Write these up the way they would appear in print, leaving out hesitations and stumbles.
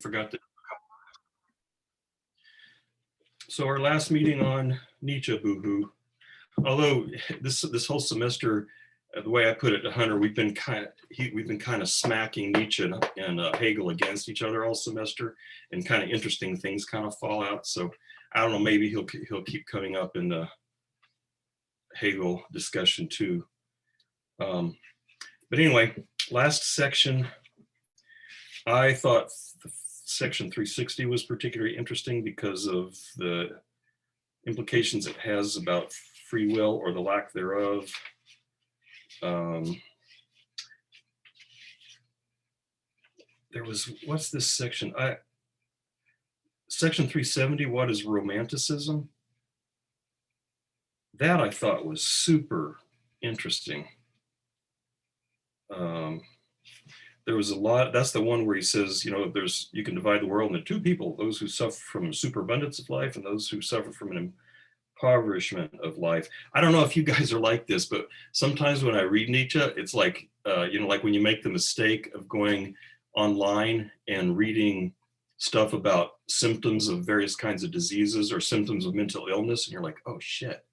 forgot to. So our last meeting on Nietzsche, boo-hoo. Although this whole semester, the way I put it to Hunter, we've been kind of smacking Nietzsche and Hegel against each other all semester, and kind of interesting things kind of fall out. So I don't know, maybe he'll keep coming up in the Hegel discussion too. But anyway, last section, I thought section 360 was particularly interesting because of the implications it has about free will or the lack thereof. There was, what's this section? Section 370, what is romanticism? That I thought was super interesting. There was a lot, that's the one where he says, you know, you can divide the world into two people, those who suffer from superabundance of life and those who suffer from an impoverishment of life. I don't know if you guys are like this, but sometimes when I read Nietzsche, it's like, you know, like when you make the mistake of going online and reading stuff about symptoms of various kinds of diseases or symptoms of mental illness, and you're like, oh shit,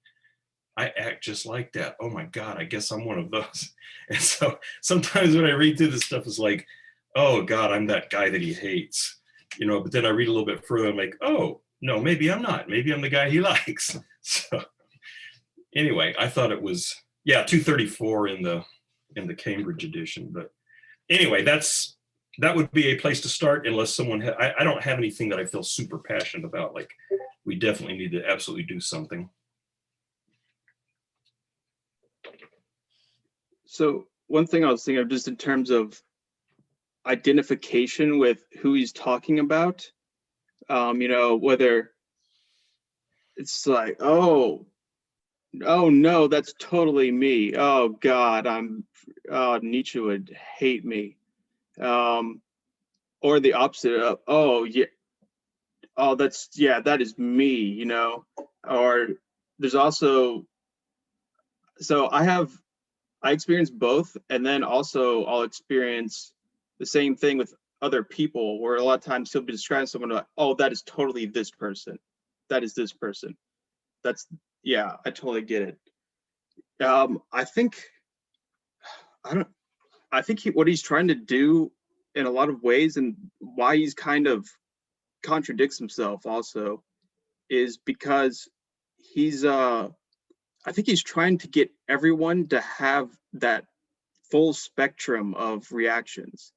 I act just like that. Oh my God, I guess I'm one of those. And so sometimes when I read through this stuff, it's like, oh God, I'm that guy that he hates, you know, but then I read a little bit further, I'm like, oh, no, maybe I'm not. Maybe I'm the guy he likes. So anyway, I thought it was, yeah, 234 in the Cambridge edition. But anyway, that would be a place to start unless someone, I don't have anything that I feel super passionate about. Like we definitely need to absolutely do something. So one thing I was thinking of just in terms of identification with who he's talking about, you know, whether it's like, oh no, that's totally me. Oh God, Nietzsche would hate me. Or the opposite of, oh yeah, oh that is me, you know. Or there's also, so I experience both, and then also I'll experience the same thing with other people, where a lot of times he'll be describing someone like, oh, that is totally this person. That is this person. That's, yeah, I totally get it. I think what he's trying to do in a lot of ways, and why he's kind of contradicts himself also, is because I think he's trying to get everyone to have that full spectrum of reactions,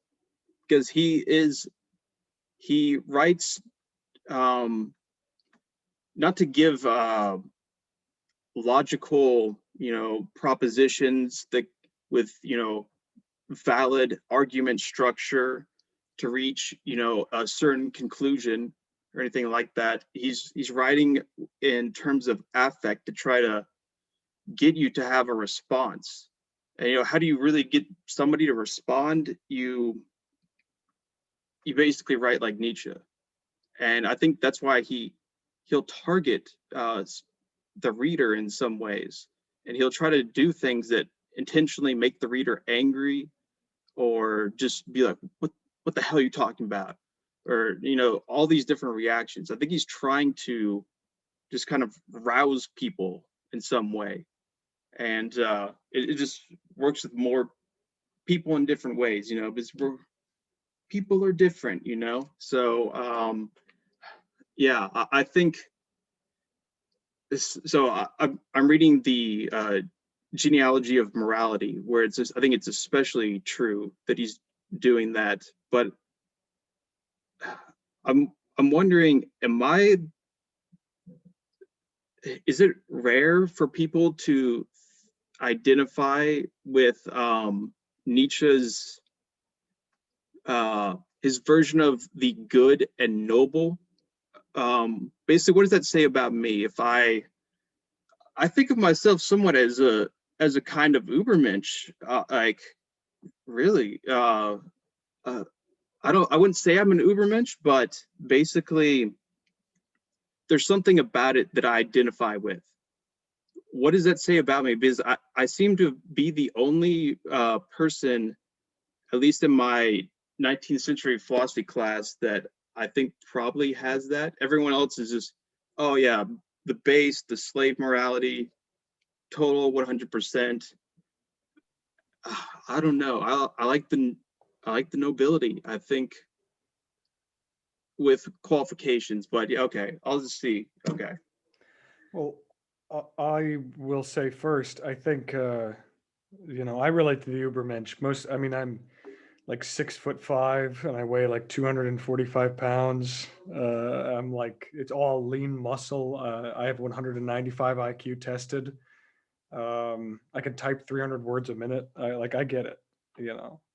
because he writes, not to give logical, you know, propositions that with, you know, valid argument structure to reach, you know, a certain conclusion or anything like that. He's writing in terms of affect to try to get you to have a response. And, you know, how do you really get somebody to respond? You basically write like Nietzsche. And I think that's why he'll target the reader in some ways, and he'll try to do things that intentionally make the reader angry, or just be like, what the hell are you talking about? Or, you know, all these different reactions. I think he's trying to just kind of rouse people in some way. And it just works with more people in different ways, you know, because people are different, you know. So yeah, I think this. So I'm reading the genealogy of morality, where it's just, I think it's especially true that he's doing that. But I'm wondering, is it rare for people to identify with Nietzsche's his version of the good and noble? Basically, what does that say about me? If I think of myself somewhat as a kind of Ubermensch, like really, I wouldn't say I'm an Ubermensch, but basically there's something about it that I identify with. What does that say about me? Because I seem to be the only person, at least in my 19th century philosophy class, that I think probably has that. Everyone else is just, oh yeah, the base, the slave morality, total 100%. I don't know. I like the nobility. I think with qualifications, but yeah, okay. I'll just see. Okay. Well, I will say first, I think, I relate to the Ubermensch. I mean, I'm like 6'5" and I weigh like 245 pounds. I'm like, it's all lean muscle. I have 195 IQ tested. I can type 300 words a minute. I get it.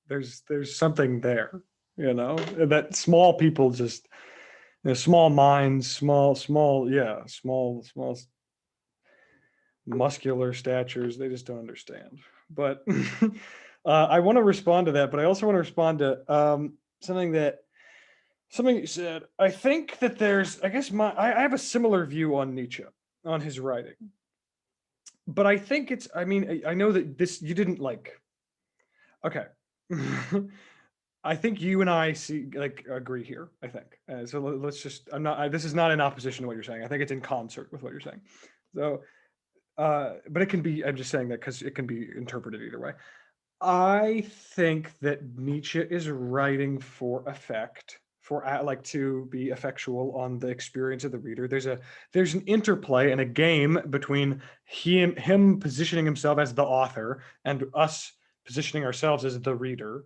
There's something there. That small people just, small minds, small muscular statures. They just don't understand. But I want to respond to that. But I also want to respond to something you said. I think that I guess I have a similar view on Nietzsche, on his writing. But I think I mean, I know that you didn't like, okay. I think you and I agree here, I think. So let's just, this is not in opposition to what you're saying. I think it's in concert with what you're saying. So, but it can be, I'm just saying that because it can be interpreted either way. I think that Nietzsche is writing for effect, to be effectual on the experience of the reader. There's an interplay and a game between him positioning himself as the author and us positioning ourselves as the reader,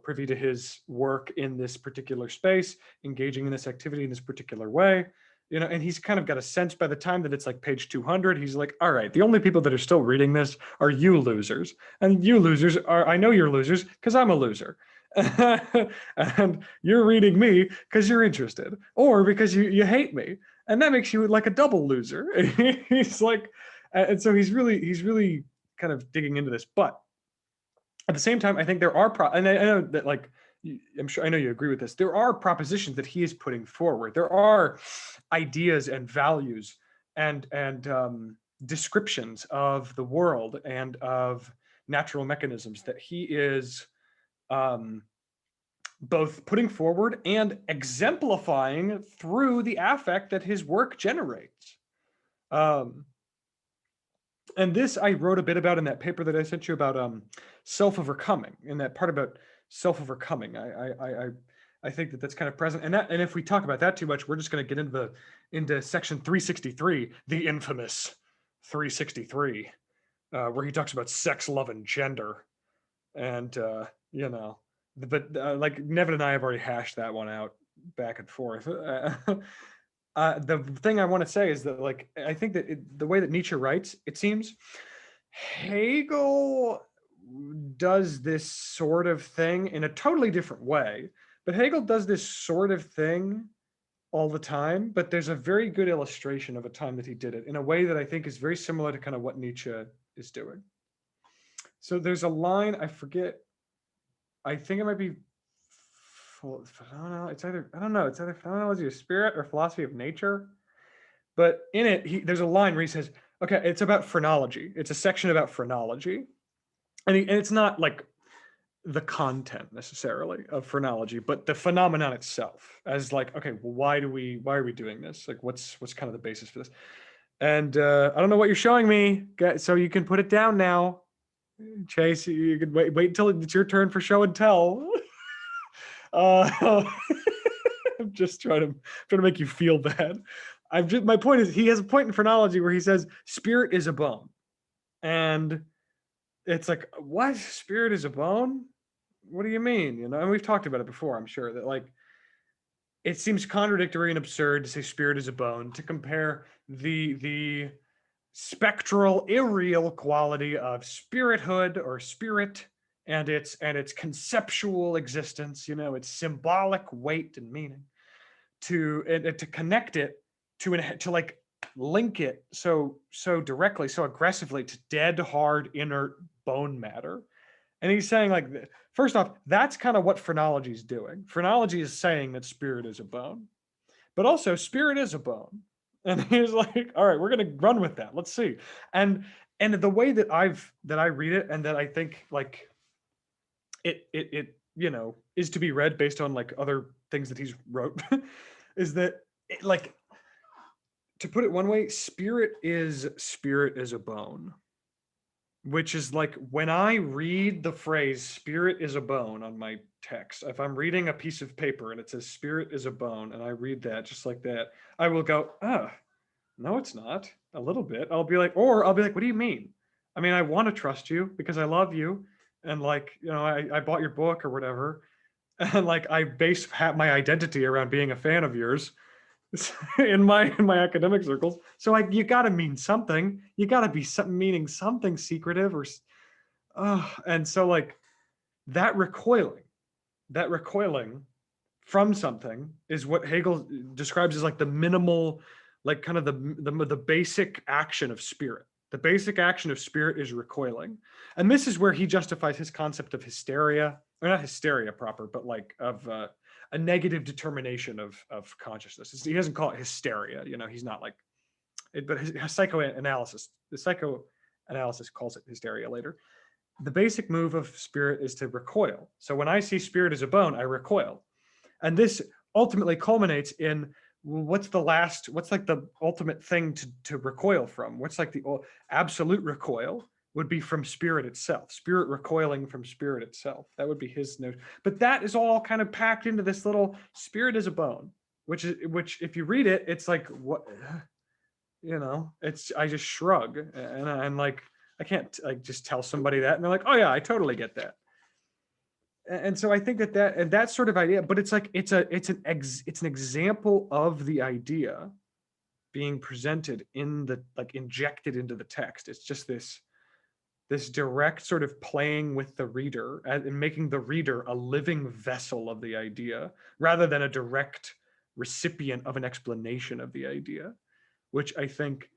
privy to his work in this particular space, engaging in this activity in this particular way. And he's kind of got a sense by the time that it's like page 200, he's like, all right, the only people that are still reading this are you losers. And you losers I know you're losers because I'm a loser. And you're reading me because you're interested or because you hate me. And that makes you like a double loser. He's like, and so he's really kind of digging into this. But at the same time, I think there are, and I know that like, I'm sure I know you agree with this. There are propositions that he is putting forward. There are ideas and values and descriptions of the world and of natural mechanisms that he is both putting forward and exemplifying through the affect that his work generates. And this I wrote a bit about in that paper that I sent you about self-overcoming, in that part about self-overcoming. I think that that's kind of present, and if we talk about that too much, we're just going to get into section 363, the infamous 363, where he talks about sex, love, and gender, and but like Nevin and I have already hashed that one out back and forth. The thing I want to say is that, like, I think that the way that Nietzsche writes, it seems Hegel does this sort of thing in a totally different way, but Hegel does this sort of thing all the time. But there's a very good illustration of a time that he did it in a way that I think is very similar to kind of what Nietzsche is doing. So there's a line, I forget, I think it might be it's either phenomenology of spirit or philosophy of nature. But in it, there's a line where he says, okay, it's about phrenology. It's a section about phrenology. And it's not like the content necessarily of phrenology, but the phenomenon itself, as like, okay, well, why are we doing this? Like, what's kind of the basis for this? And I don't know what you're showing me, so you can put it down now. Chase, you can wait until it's your turn for show and tell. I'm just trying to make you feel bad. My point is, he has a point in phrenology where he says spirit is a bone, and it's like, what? Spirit is a bone? What do you mean? And we've talked about it before, I'm sure, that like it seems contradictory and absurd to say spirit is a bone, to compare the spectral, irreal quality of spirithood or spirit and its conceptual existence, its symbolic weight and meaning, to connect it to like link it so directly, so aggressively to dead, hard, inert bone matter. And he's saying, like, first off, that's kind of what phrenology is doing. Phrenology is saying that spirit is a bone, but also spirit is a bone. And he's like, all right, we're going to run with that. Let's see. And the way that I read it, and that I think like it is to be read based on like other things that he's wrote, is that like, to put it one way, spirit is a bone, which is like when I read the phrase spirit is a bone on my text, if I'm reading a piece of paper and it says spirit is a bone, and I read that just like that, I will go, no, it's not. A little bit. I'll be like, what do you mean? I mean, I want to trust you because I love you. And like, I bought your book or whatever. And like, I base my identity around being a fan of yours in my academic circles. So like, you got to mean something. You got to be meaning something secretive and so like that recoiling from something is what Hegel describes as like the minimal, like kind of the basic action of spirit. The basic action of spirit is recoiling. And this is where he justifies his concept of hysteria, or not hysteria proper, but like of a negative determination of consciousness. He doesn't call it hysteria, he's not like it, but his psychoanalysis calls it hysteria later. The basic move of spirit is to recoil. So when I see spirit as a bone, I recoil. And this ultimately culminates in what's like the ultimate thing to recoil from? What's like the absolute recoil would be from spirit itself, spirit recoiling from spirit itself. That would be his notion. But that is all kind of packed into this little spirit is a bone, which if you read it, it's like, what, I just shrug and I'm like, I can't like just tell somebody that and they're like, oh yeah, I totally get that. And so I think that sort of idea, but it's like it's an example of the idea being presented injected into the text. It's just this direct sort of playing with the reader and making the reader a living vessel of the idea rather than a direct recipient of an explanation of the idea, which I think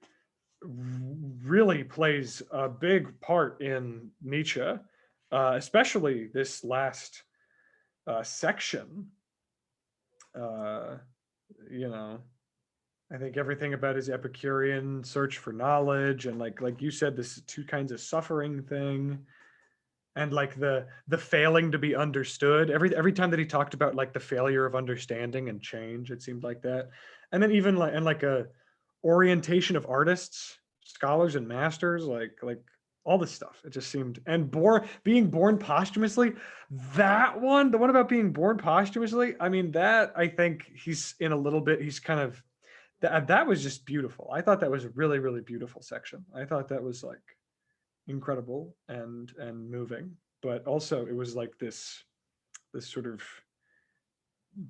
really plays a big part in Nietzsche, especially this last section. I think everything about his Epicurean search for knowledge and like you said, this two kinds of suffering thing, and like the failing to be understood. Every time that he talked about like the failure of understanding and change, it seemed like that. And then even like a orientation of artists, scholars and masters, like all this stuff. It just seemed, and being born posthumously, the one about being born posthumously, I mean, that I think he's in a little bit, he's kind of, that was just beautiful. I thought that was a really, really beautiful section. I thought that was like incredible and moving, but also it was like this sort of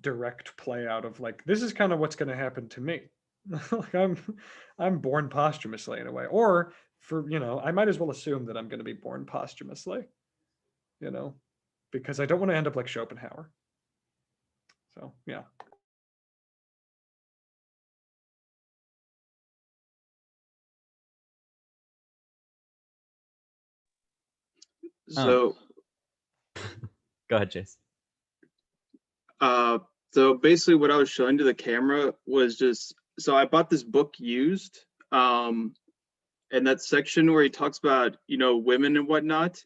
direct play out of like, this is kind of what's going to happen to me. Like I'm born posthumously in a way, or I might as well assume that I'm going to be born posthumously, because I don't want to end up like Schopenhauer. So yeah. So go ahead, Chase. So basically what I was showing to the camera was just, so I bought this book used, and that section where he talks about, women and whatnot,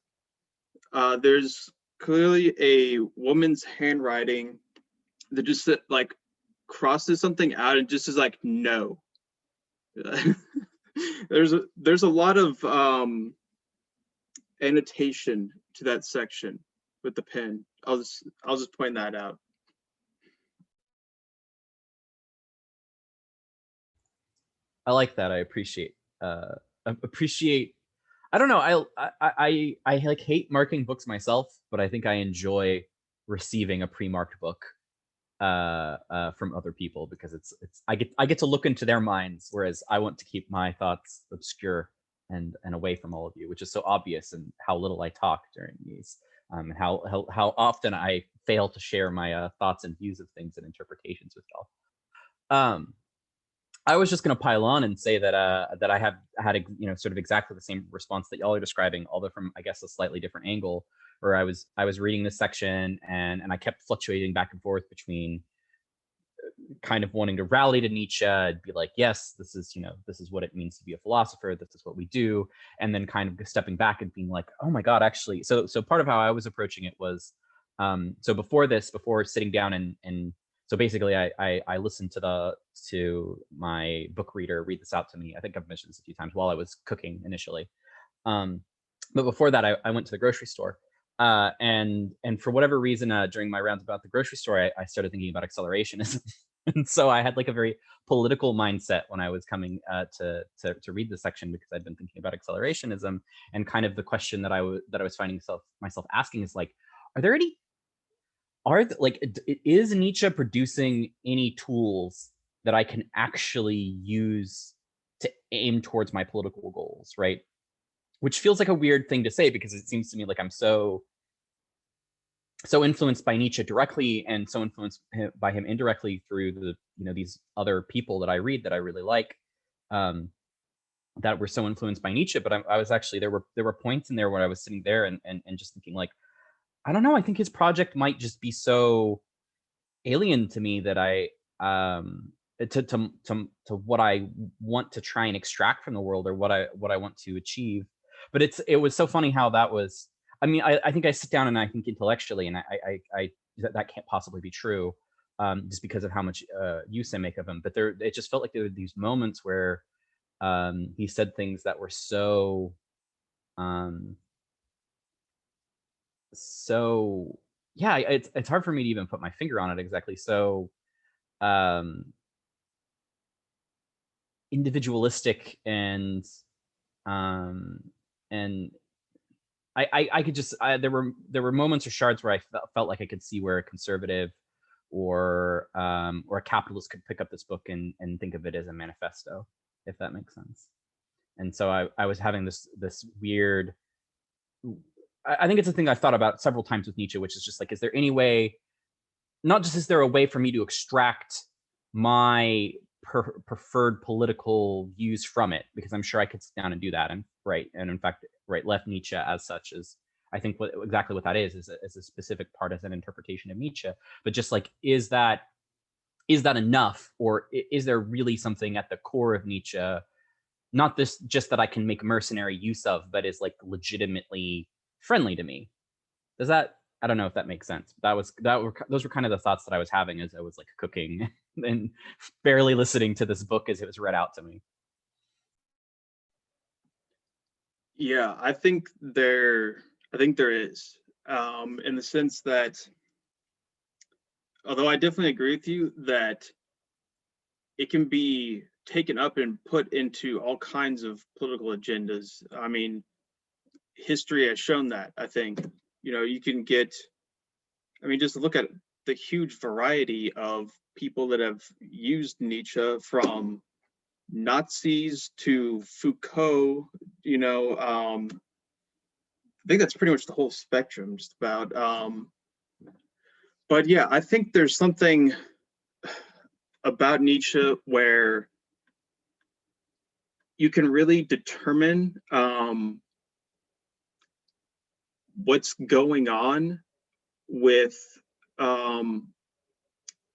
there's clearly a woman's handwriting that just like crosses something out and just is like, no. There's a lot of annotation to that section with the pen. I'll just point that out. I like that. I appreciate. I don't know. I like hate marking books myself, but I think I enjoy receiving a pre-marked book from other people because it's I get to look into their minds, whereas I want to keep my thoughs obscure and away from all of you, which is so obvious in how little I talk during these, and how often I fail to share my thoughts and views of things and interpretations with y'all. I was just going to pile on and say that I have had sort of exactly the same response that y'all are describing, although from I guess a slightly different angle. Where I was reading this section and I kept fluctuating back and forth between kind of wanting to rally to Nietzsche and be like, yes, this is what it means to be a philosopher. This is what we do, and then kind of stepping back and being like, oh my God, actually. So part of how I was approaching it was, so before sitting down and So basically, I listened to my book reader read this out to me. I think I've mentioned this a few times while I was cooking initially. But before that, I went to the grocery store, and for whatever reason, during my rounds about the grocery store, I started thinking about accelerationism, and so I had like a very political mindset when I was coming to read this section, because I'd been thinking about accelerationism, and kind of the question that I was finding myself asking is like, is Nietzsche producing any tools that I can actually use to aim towards my political goals, right? Which feels like a weird thing to say, because it seems to me like I'm so influenced by Nietzsche directly, and so influenced by him indirectly through the, these other people that I read that I really like, that were so influenced by Nietzsche. But I was actually, there were points in there where I was sitting there and just thinking like, I don't know, I think his project might just be so alien to me that to what I want to try and extract from the world, or what I want to achieve. But it was so funny how that was. I mean, I think I sit down and I think intellectually, and I that can't possibly be true, just because of how much use I make of him. But it just felt like there were these moments where he said things that were so yeah, it's hard for me to even put my finger on it exactly. So individualistic, and I could just there were moments or shards where I felt like I could see where a conservative or a capitalist could pick up this book and think of it as a manifesto, if that makes sense. And so I was having this weird, I think it's a thing I've thought about several times with Nietzsche, which is just like, is there any way, not just is there a way for me to extract my preferred political views from it, because I'm sure I could sit down and do that and write, and in fact write left Nietzsche as such, as I think exactly what that is a specific partisan interpretation of Nietzsche. But just like, is that enough, or is there really something at the core of Nietzsche, not this just that I can make mercenary use of, but is like legitimately friendly to me? Does that, I don't know if that makes sense. Those were kind of the thoughts that I was having as I was like cooking and barely listening to this book as it was read out to me. Yeah, I think there is, in the sense that, although I definitely agree with you that it can be taken up and put into all kinds of political agendas. I mean, history has shown that. I think, you can get, I mean, just look at the huge variety of people that have used Nietzsche, from Nazis to Foucault, I think that's pretty much the whole spectrum, just about. But yeah, I think there's something about Nietzsche where you can really determine what's going on with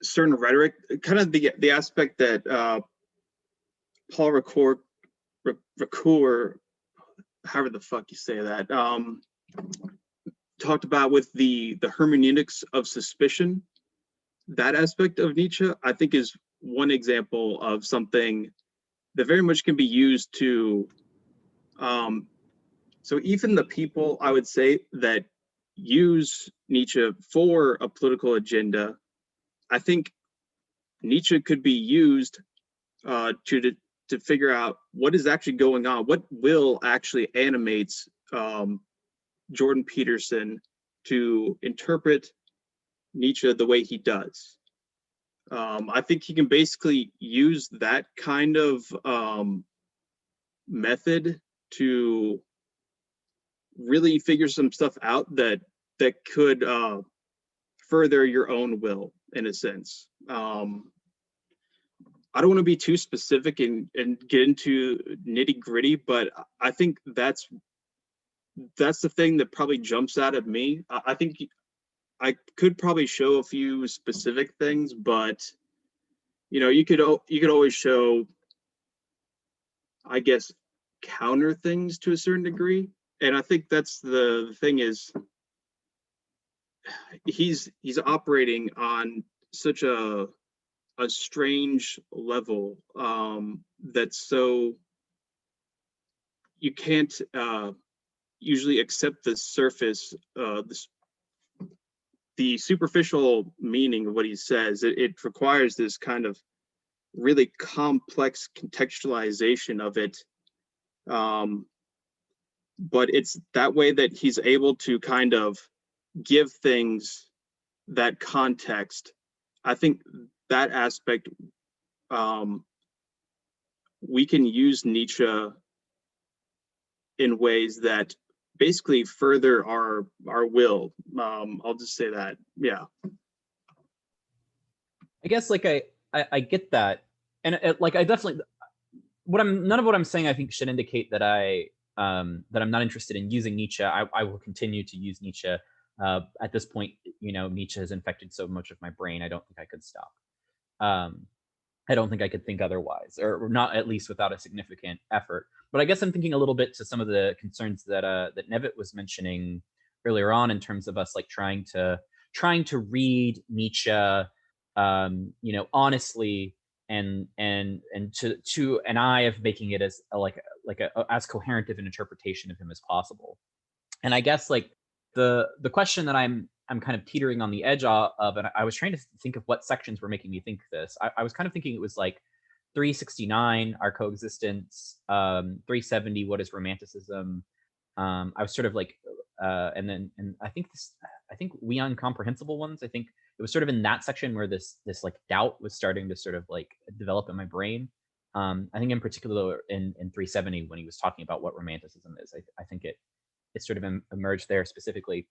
certain rhetoric, kind of the aspect that Paul Ricoeur, however the fuck you say that, talked about with the hermeneutics of suspicion. That aspect of Nietzsche, I think, is one example of something that very much can be used to, so even the people, I would say, that use Nietzsche for a political agenda, I think Nietzsche could be used to figure out what is actually going on, what will actually animates Jordan Peterson to interpret Nietzsche the way he does. I think he can basically use that kind of method to really figure some stuff out that could further your own will, in a sense. I don't want to be too specific and get into nitty gritty, but I think that's the thing that probably jumps out at me. I think I could probably show a few specific things, but you could always show, I guess, counter things to a certain degree. And I think that's the thing is, he's operating on such a strange level, that's so, you can't usually accept the surface, the superficial meaning of what he says. It requires this kind of really complex contextualization of it. But it's that way that he's able to kind of give things that context. I think that aspect, we can use Nietzsche in ways that basically further our will. I'll just say that. Yeah. I guess like I get that, and like I definitely none of what I'm saying I think should indicate that I'm not interested in using Nietzsche. I will continue to use Nietzsche. At this point, Nietzsche has infected so much of my brain. I don't think I could stop. I don't think I could think otherwise, or not, at least without a significant effort. But I guess I'm thinking a little bit to some of the concerns that that Nevitt was mentioning earlier on, in terms of us like trying to read Nietzsche, honestly, and to an eye of making it as as coherent of an interpretation of him as possible. And I guess like the question that I'm kind of teetering on the edge of, and I was trying to think of what sections were making me think this. I was kind of thinking it was like 369, our coexistence, 370, what is romanticism. I was sort of like, and I think we incomprehensible ones. I think it was sort of in that section where this like doubt was starting to sort of like develop in my brain. I think in particular in 370, when he was talking about what romanticism is, I think it sort of emerged there specifically.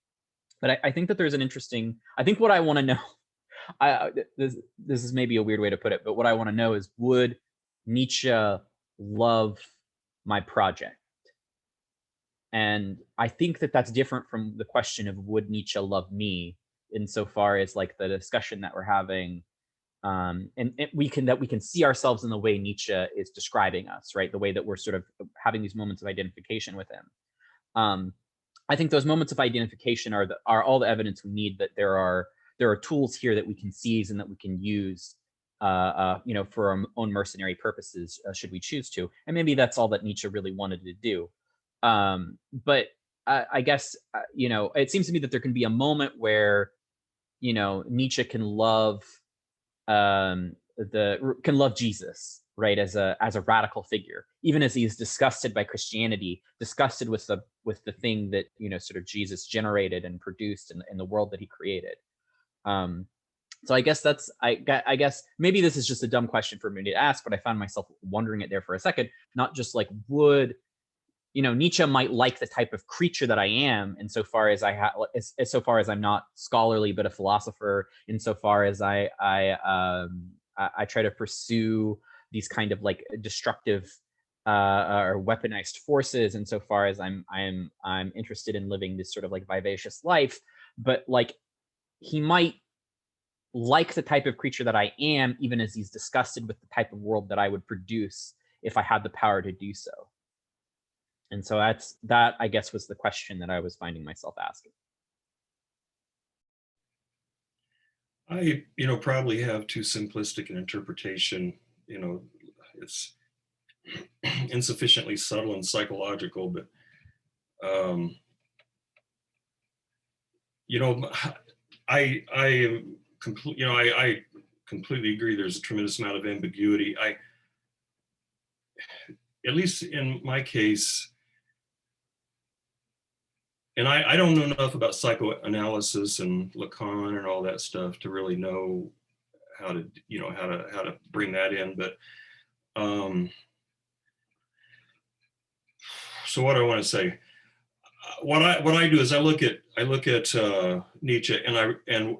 But I think that there's an interesting, I think what I want to know, this is maybe a weird way to put it, but what I want to know is, would Nietzsche love my project? And I think that that's different from the question of would Nietzsche love me, insofar as like the discussion that we're having, and we can see ourselves in the way Nietzsche is describing us, right? The way that we're sort of having these moments of identification with him. I think those moments of identification are all the evidence we need that there are tools here that we can seize and that we can use, for our own mercenary purposes, should we choose to. And maybe that's all that Nietzsche really wanted to do. But I guess, it seems to me that there can be a moment where, Nietzsche can love Jesus, right, as a radical figure, even as he is disgusted by Christianity, disgusted with the thing that sort of Jesus generated and produced in the world that he created. So I guess I guess maybe this is just a dumb question for me to ask, but I found myself wondering it there for a second. Not just like, would Nietzsche might like the type of creature that I am, insofar as so far as I'm not scholarly but a philosopher, insofar as I try to pursue these kind of like destructive or weaponized forces, insofar as I'm interested in living this sort of like vivacious life. But like, he might like the type of creature that I am, even as he's disgusted with the type of world that I would produce if I had the power to do so. And so that I guess was the question that I was finding myself asking. I, probably have too simplistic an interpretation. It's insufficiently subtle and psychological, but, I am complete, I completely agree. There's a tremendous amount of ambiguity. At least in my case, and I don't know enough about psychoanalysis and Lacan and all that stuff to really know how to, how to bring that in. But so what do I want to say? What I do is I look at Nietzsche, and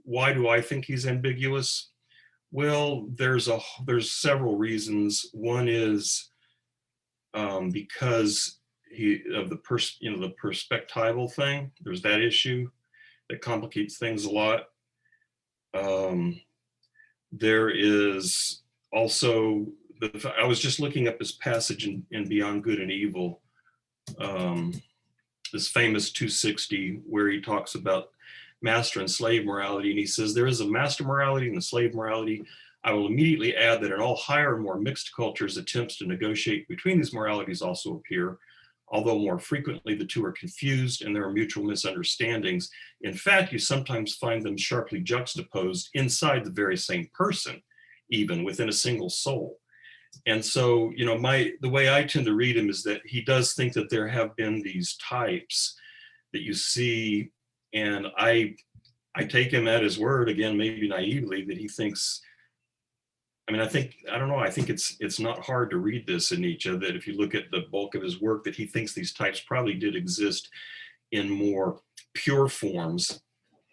why do I think he's ambiguous? Well, there's several reasons. One is because the perspectival thing. There's that issue that complicates things a lot. There is also I was just looking up this passage in Beyond Good and Evil, this famous 260, where he talks about master and slave morality. And he says, there is a master morality and a slave morality. I will immediately add that in all higher and more mixed cultures, attempts to negotiate between these moralities also appear. Although more frequently the two are confused and there are mutual misunderstandings. In fact, you sometimes find them sharply juxtaposed inside the very same person, even within a single soul. And so, you know, the way I tend to read him is that he does think that there have been these types that you see, and I take him at his word, again, maybe naively, that he thinks, I mean, I don't know, I think it's not hard to read this in Nietzsche, that if you look at the bulk of his work, that he thinks these types probably did exist in more pure forms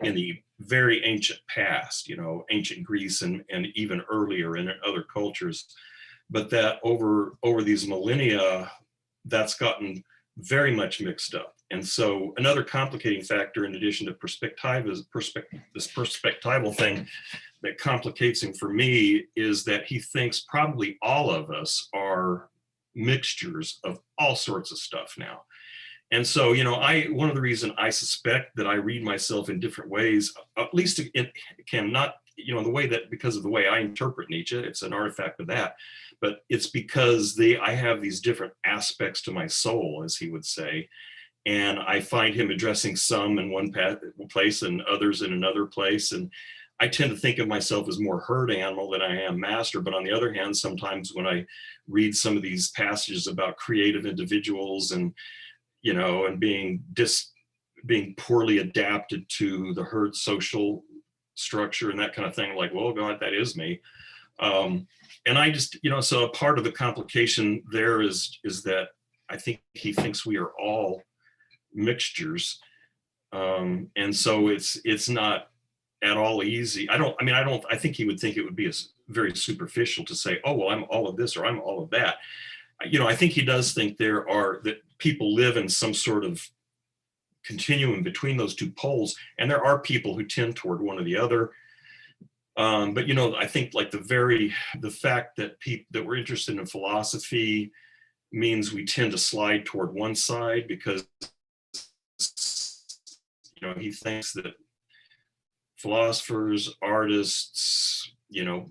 in the very ancient past, you know, ancient Greece and even earlier in other cultures. But that over these millennia, that's gotten very much mixed up. And so another complicating factor, in addition to this perspectival thing that complicates him for me, is that he thinks probably all of us are mixtures of all sorts of stuff now. And so, you know, one of the reasons I suspect that I read myself in different ways, at least it can not, you know, the way that, because of the way I interpret Nietzsche, it's an artifact of that, but it's because I have these different aspects to my soul, as he would say. And I find him addressing some in one place and others in another place. And I tend to think of myself as more herd animal than I am master. But on the other hand, sometimes when I read some of these passages about creative individuals and, you know, and being poorly adapted to the herd social structure and that kind of thing, like, well, God, that is me. And I just, you know, so a part of the complication there is that I think he thinks we are all mixtures. And so it's not at all easy. I think he would think it would be very superficial to say, oh, well, I'm all of this or I'm all of that. You know, I think he does think that people live in some sort of continuum between those two poles, and there are people who tend toward one or the other. But, you know, I think like the fact that we're interested in philosophy means we tend to slide toward one side, because, you know, he thinks that philosophers, artists, you know,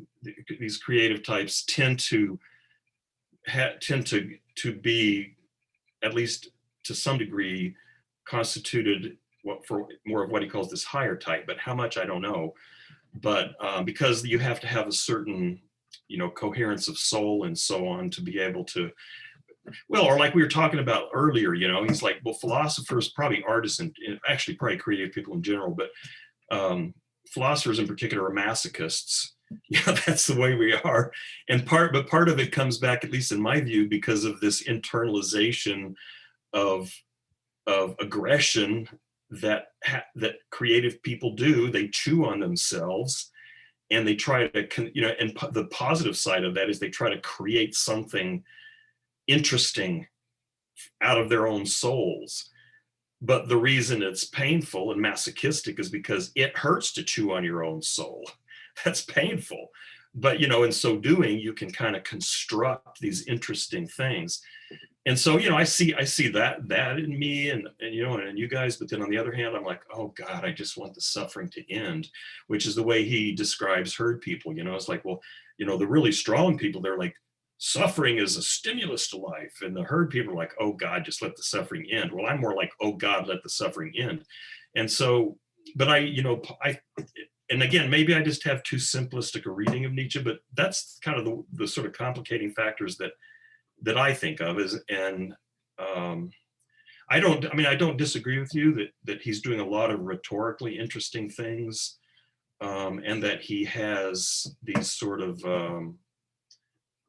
these creative types tend to be, at least to some degree, constituted for more of what he calls this higher type. But how much, I don't know. But because you have to have a certain, you know, coherence of soul and so on to be able to, well, or like we were talking about earlier, you know, he's like, well, philosophers, probably artists, and actually probably creative people in general, but philosophers in particular are masochists. Yeah, that's the way we are. And part of it comes back, at least in my view, because of this internalization of aggression that creative people do. They chew on themselves, and they try to, you know, and the positive side of that is they try to create something interesting out of their own souls. But the reason it's painful and masochistic is because it hurts to chew on your own soul. That's painful. But, you know, in so doing, you can kind of construct these interesting things. And so, you know, I see that in me and you know, and you guys, but then on the other hand, I'm like, oh God, I just want the suffering to end, which is the way he describes herd people. You know, it's like, well, you know, the really strong people, they're like, suffering is a stimulus to life. And the herd people are like, oh God, just let the suffering end. Well, I'm more like, oh God, let the suffering end. And so, but and again, maybe I just have too simplistic a reading of Nietzsche, but that's kind of the sort of complicating factors that I think of is, and I don't disagree with you that he's doing a lot of rhetorically interesting things, and that he has these sort of,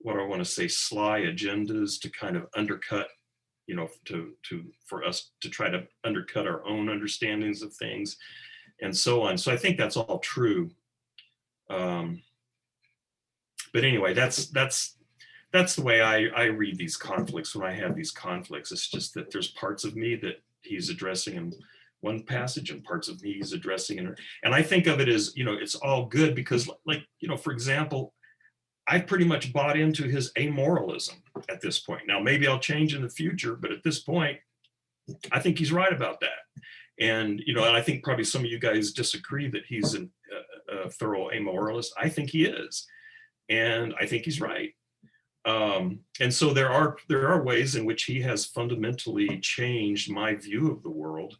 what I want to say, sly agendas to kind of undercut, you know, for us to try to undercut our own understandings of things and so on. So I think that's all true. But anyway, that's the way I read these conflicts when I have these conflicts. It's just that there's parts of me that he's addressing in one passage and parts of me he's addressing in, and I think of it as, you know, it's all good because, like, you know, for example, I've pretty much bought into his amoralism at this point. Now, maybe I'll change in the future, but at this point, I think he's right about that. And, you know, and I think probably some of you guys disagree that he's a thorough amoralist. I think he is. And I think he's right. And so there are ways in which he has fundamentally changed my view of the world.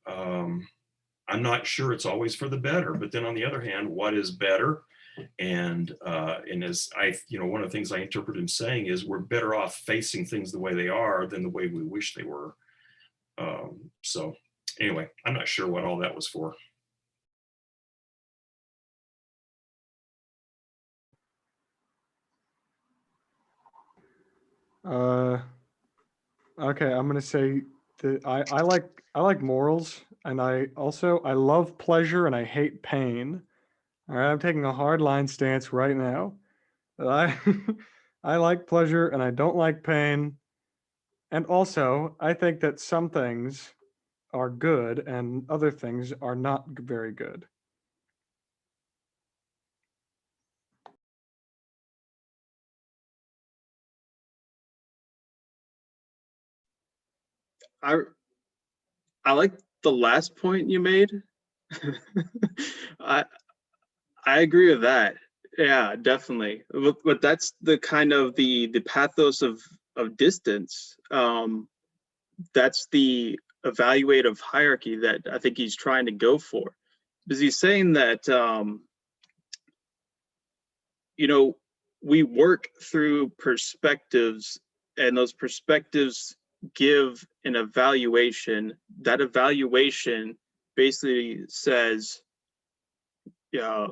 I'm not sure it's always for the better, but then on the other hand, what is better? And as one of the things I interpret him saying is we're better off facing things the way they are than the way we wish they were. So anyway, I'm not sure what all that was for. Okay, I'm gonna say that I like morals, and I love pleasure and I hate pain. All right, I'm taking a hard line stance right now. I I like pleasure and I don't like pain. And also, I think that some things are good and other things are not very good. I like the last point you made. I I agree with that. Yeah, definitely. But that's the kind of the pathos of distance. That's the evaluative hierarchy that I think he's trying to go for, because he's saying that we work through perspectives, and those perspectives give an evaluation. That evaluation basically says, yeah,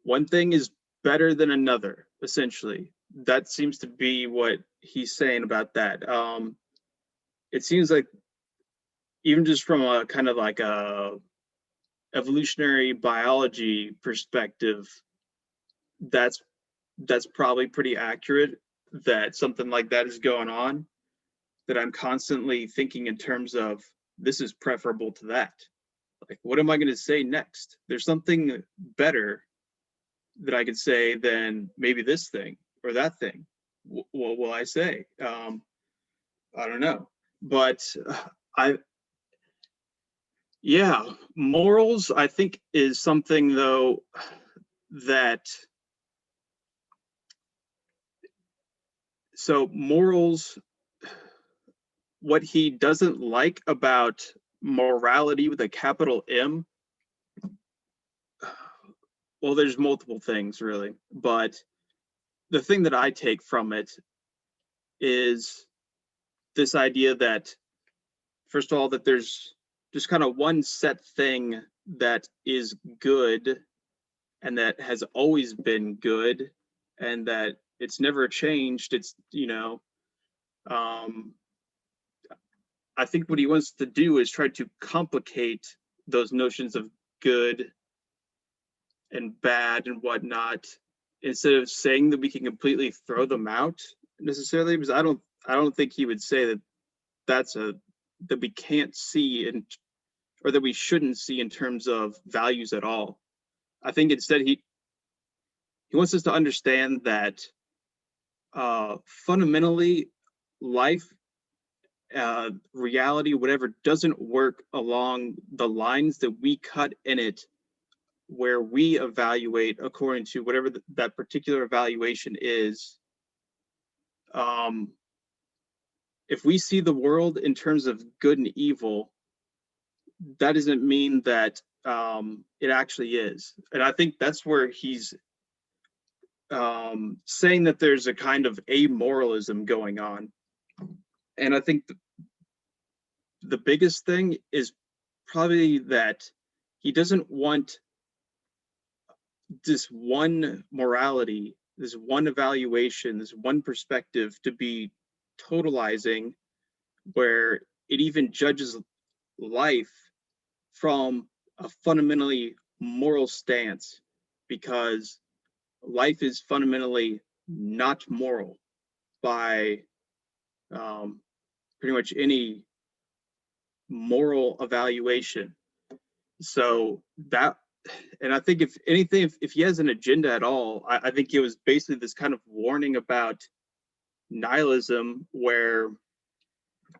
one thing is better than another, essentially. That seems to be what he's saying about that. It seems like even just from a kind of like a evolutionary biology perspective, that's probably pretty accurate, that something like that is going on, that I'm constantly thinking in terms of this is preferable to that. Like, what am I going to say next? There's something better that I could say than maybe this thing or that thing. What will I say? I don't know. But morals, I think, is something, though, that morals, what he doesn't like about morality with a capital M, well, there's multiple things, really, but the thing that I take from it is this idea that, first of all, that there's just kind of one set thing that is good and that has always been good and that it's never changed. It's, I think what he wants to do is try to complicate those notions of good and bad and whatnot, instead of saying that we can completely throw them out necessarily, because I don't think he would say that that we can't see, or that we shouldn't see in terms of values at all. I think instead he wants us to understand that fundamentally life, reality, whatever, doesn't work along the lines that we cut in it, where we evaluate according to whatever that particular evaluation is. If we see the world in terms of good and evil, that doesn't mean that it actually is. And I think that's where he's saying that there's a kind of amoralism going on. And I think the biggest thing is probably that he doesn't want this one morality, this one evaluation, this one perspective to be totalizing, where it even judges life from a fundamentally moral stance, because life is fundamentally not moral by pretty much any moral evaluation. So that, and I think if anything, if he has an agenda at all, I think it was basically this kind of warning about nihilism, where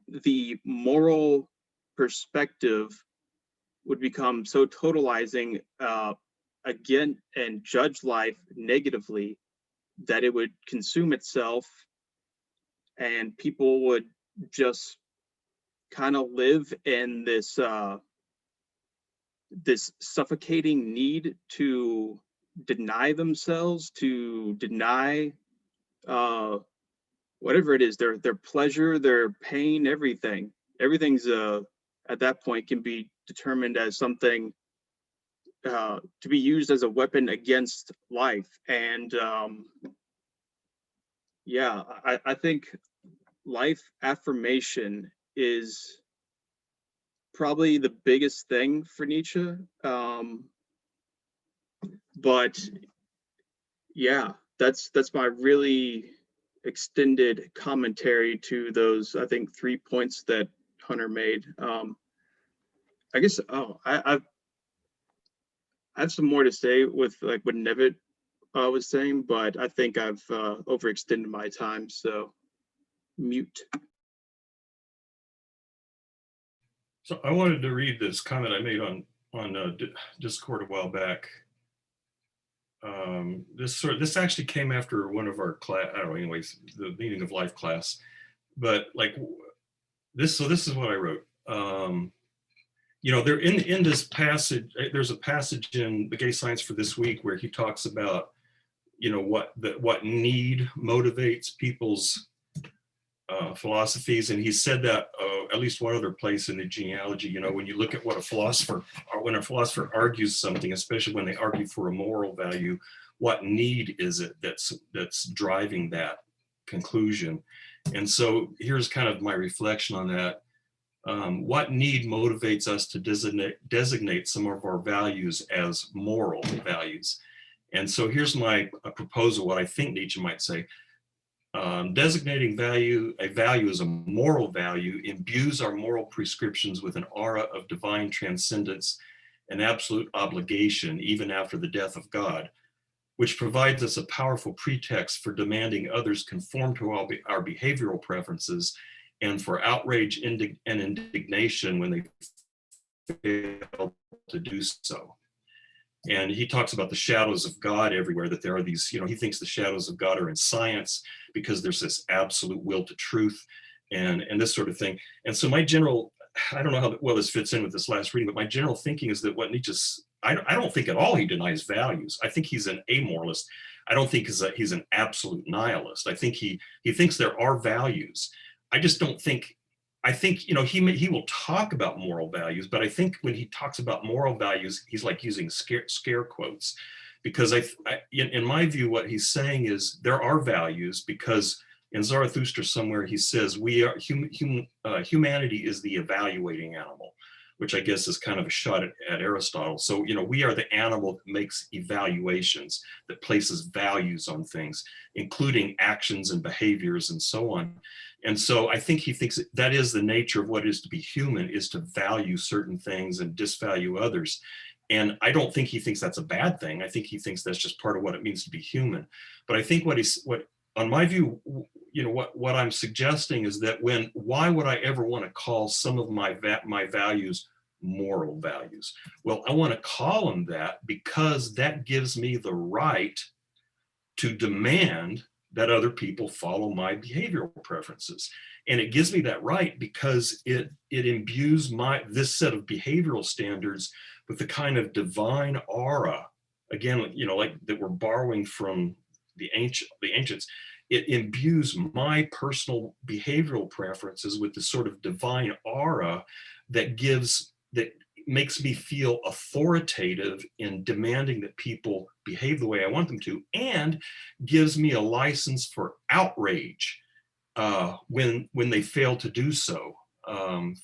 the moral perspective would become so totalizing again and judge life negatively that it would consume itself, and people would just kind of live in this this suffocating need to deny themselves, to deny whatever it is, their pleasure, their pain, everything's at that point can be determined as something to be used as a weapon against life. And yeah, I think life affirmation is probably the biggest thing for Nietzsche. But yeah, that's my really extended commentary to those, I think, 3 points that Hunter made. I guess I have some more to say with like what Nevitt was saying, but I think I've overextended my time, so mute. So I wanted to read this comment I made on Discord a while back. This actually came after one of our class, I don't know, anyways, the Meaning of Life class. But like this, so this is what I wrote. You know, there in this passage, there's a passage in the Gay Science for this week where he talks about, you know, what need motivates people's philosophies, and he said that at least one other place in the genealogy. You know, when you look at what a philosopher, or when a philosopher argues something, especially when they argue for a moral value, what need is it that's driving that conclusion? And so here's kind of my reflection on that. What need motivates us to designate some of our values as moral values? And so here's my proposal, what I think Nietzsche might say. Designating a value as a moral value imbues our moral prescriptions with an aura of divine transcendence and absolute obligation, even after the death of God, which provides us a powerful pretext for demanding others conform to our behavioral preferences, and for outrage and indignation when they fail to do so. And he talks about the shadows of God everywhere, that there are these, you know, he thinks the shadows of God are in science because there's this absolute will to truth and this sort of thing. And so my general, I don't know how well this fits in with this last reading, but my general thinking is that what Nietzsche's, I don't think at all he denies values. I think he's an amoralist. I don't think he's an absolute nihilist. I think he thinks there are values. I just don't think, I think, you know, he will talk about moral values, but I think when he talks about moral values, he's like using scare quotes, because in my view, what he's saying is there are values, because in Zarathustra somewhere he says humanity is the evaluating animal, which I guess is kind of a shot at Aristotle. So, you know, we are the animal that makes evaluations, that places values on things, including actions and behaviors and so on. And so I think he thinks that is the nature of what it is to be human, is to value certain things and disvalue others. And I don't think he thinks that's a bad thing. I think he thinks that's just part of what it means to be human. But I think on my view, you know, what I'm suggesting is that why would I ever want to call some of my values moral values? Well, I want to call them that because that gives me the right to demand that other people follow my behavioral preferences. And it gives me that right because it imbues this set of behavioral standards with the kind of divine aura, again, you know, like that we're borrowing from the ancients. It imbues my personal behavioral preferences with this sort of divine aura that makes me feel authoritative in demanding that people behave the way I want them to, and gives me a license for outrage when they fail to do so, and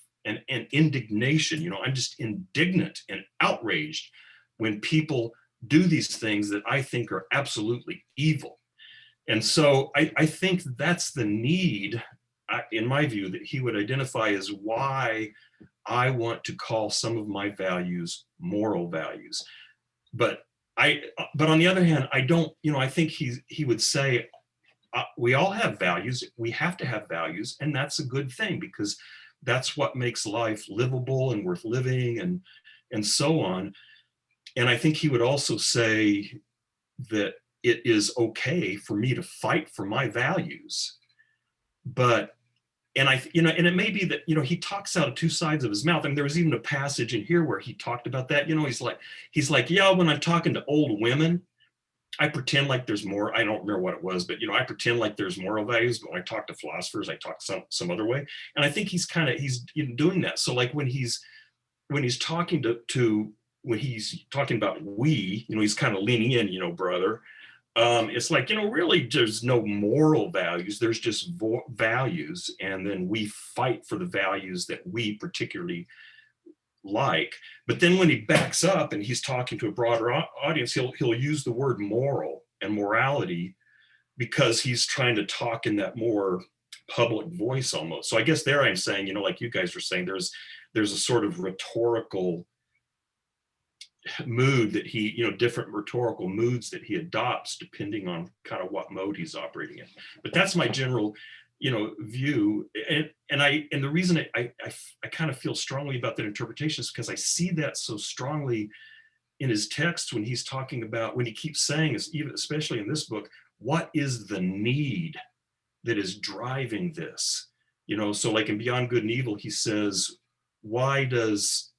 indignation. You know, I'm just indignant and outraged when people do these things that I think are absolutely evil. And so I think that's the need, in my view, that he would identify as why I want to call some of my values moral values. But on the other hand, I don't, you know, I think he would say, we all have values. We have to have values, and that's a good thing, because that's what makes life livable and worth living, and so on. And I think he would also say that it is okay for me to fight for my values. But, and I, and it may be that, he talks out of two sides of his mouth. I mean, there was even a passage in here where he talked about that. He's like, yeah, when I'm talking to old women, I pretend like there's more. I don't remember what it was, but I pretend like there's moral values. But when I talk to philosophers, I talk some other way. And I think he's doing that. So like when he's talking when he's talking about we, he's kind of leaning in, brother. It's like, really there's no moral values. There's just values. And then we fight for the values that we particularly like. But then when he backs up and he's talking to a broader audience, he'll use the word moral and morality because he's trying to talk in that more public voice almost. So I guess there I'm saying, like you guys are saying, there's a sort of rhetorical mood that he, different rhetorical moods that he adopts depending on kind of what mode he's operating in. But that's my general view. And the reason I kind of feel strongly about that interpretation is because I see that so strongly in his text when he's talking about, when he keeps saying, especially in this book, what is the need that is driving this? So like in Beyond Good and Evil, he says, why does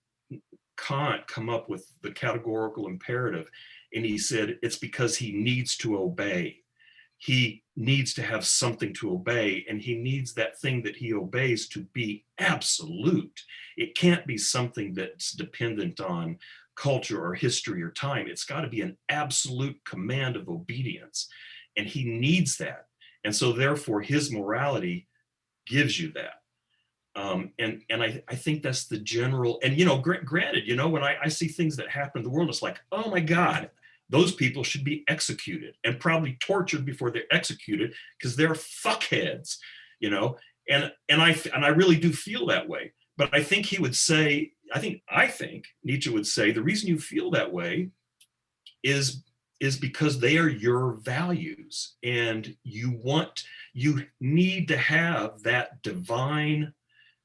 Kant come up with the categorical imperative? And he said, it's because he needs to obey. He needs to have something to obey, and he needs that thing that he obeys to be absolute. It can't be something that's dependent on culture or history or time. It's got to be an absolute command of obedience, and he needs that. And so therefore his morality gives you that. And I think that's the general, and granted, when I see things that happen in the world, it's like, oh my God, those people should be executed and probably tortured before they're executed because they're fuckheads, and I really do feel that way. But I think he would say, I think Nietzsche would say, the reason you feel that way is because they are your values, and you need to have that divine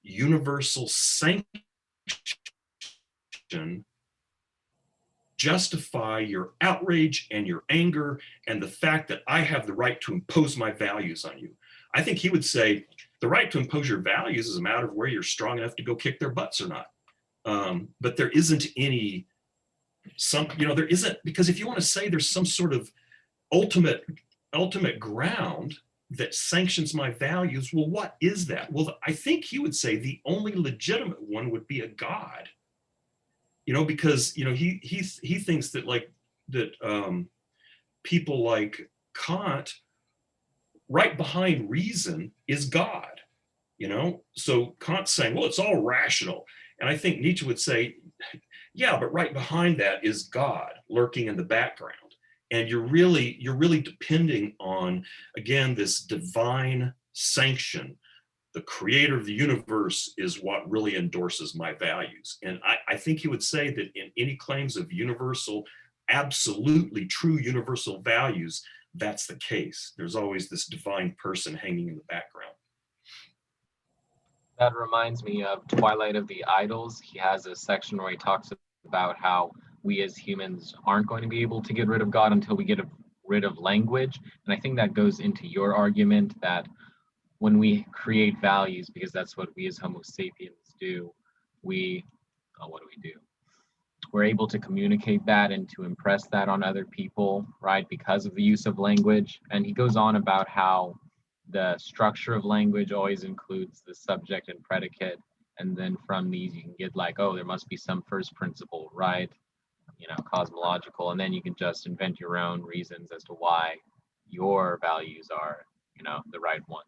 universal sanction justify your outrage and your anger and the fact that I have the right to impose my values on you. I think he would say the right to impose your values is a matter of where you're strong enough to go kick their butts or not. But there isn't any, there isn't, because if you want to say there's some sort of ultimate ground that sanctions my values, well, what is that? Well, I think he would say the only legitimate one would be a God. Because he thinks that people like Kant, right behind reason is God. So Kant's saying, well, it's all rational, and I think Nietzsche would say, yeah, but right behind that is God lurking in the background, and you're really depending on, again, this divine sanction. The creator of the universe is what really endorses my values. And I think he would say that in any claims of universal, absolutely true universal values, that's the case. There's always this divine person hanging in the background. That reminds me of Twilight of the Idols. He has a section where he talks about how we as humans aren't going to be able to get rid of God until we get rid of language. And I think that goes into your argument that when we create values, because that's what we as Homo sapiens do, what do? We're able to communicate that and to impress that on other people, right? Because of the use of language. And he goes on about how the structure of language always includes the subject and predicate. And then from these, you can get like, oh, there must be some first principle, right? Cosmological. And then you can just invent your own reasons as to why your values are, the right ones.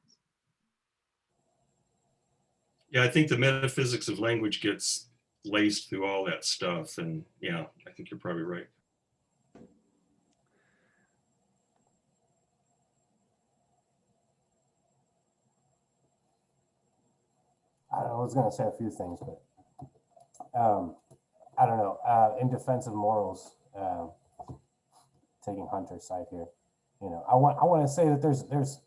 Yeah, I think the metaphysics of language gets laced through all that stuff. And yeah, I think you're probably right. I was going to say a few things, but I don't know. In defense of morals, taking Hunter's side here, I want to say that there's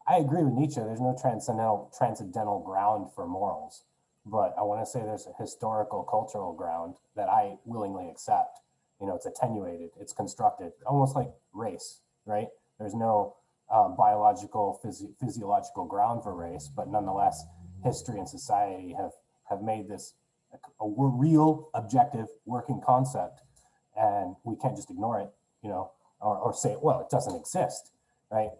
I agree with Nietzsche. There's no transcendental ground for morals. but I want to say there's a historical cultural ground that I willingly accept. You know, it's attenuated, it's constructed, almost like race, right? There's no biological, physiological ground for race, but nonetheless, history and society have made this a real, objective, working concept, and we can't just ignore it, you know, or say, well, it doesn't exist, right?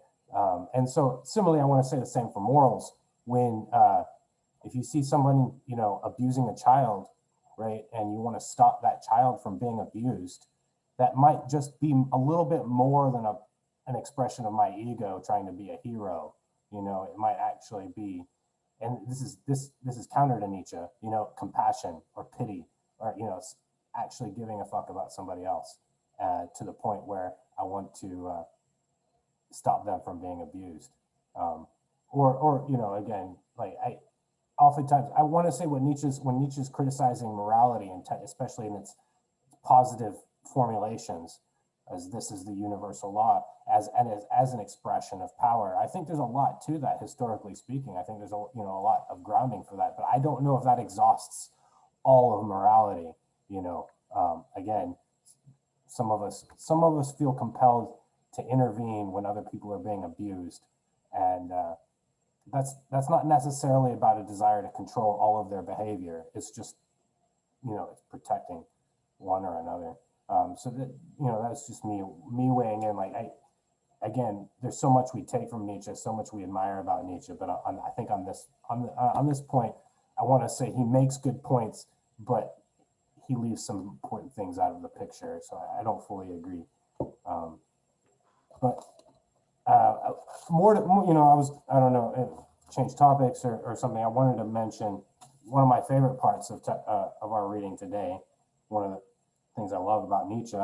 And so similarly, I want to say the same for morals. When if you see someone, you know, abusing a child, right, and you want to stop that child from being abused, that might just be a little bit more than an expression of my ego trying to be a hero. You know, it might actually be, and this is counter to Nietzsche, you know, compassion or pity, or, you know, actually giving a fuck about somebody else to the point where I want to stop them from being abused. Or, you know, again, like oftentimes I want to say when Nietzsche's criticizing morality, and especially in its positive formulations, as this is the universal law, as an expression of power. I think there's a lot to that, historically speaking. I think there's a lot of grounding for that, but I don't know if that exhausts all of morality. You know, again, some of us feel compelled to intervene when other people are being abused, and that's not necessarily about a desire to control all of their behavior. It's just, you know, it's protecting one or another. So that, you know, that's just me weighing in. Like, again, there's so much we take from Nietzsche, so much we admire about Nietzsche, but I think on this point, I want to say he makes good points, but he leaves some important things out of the picture. So I don't fully agree. But more to, you know, I don't know, change topics or something. I wanted to mention one of my favorite parts of our reading today. One of the things I love about Nietzsche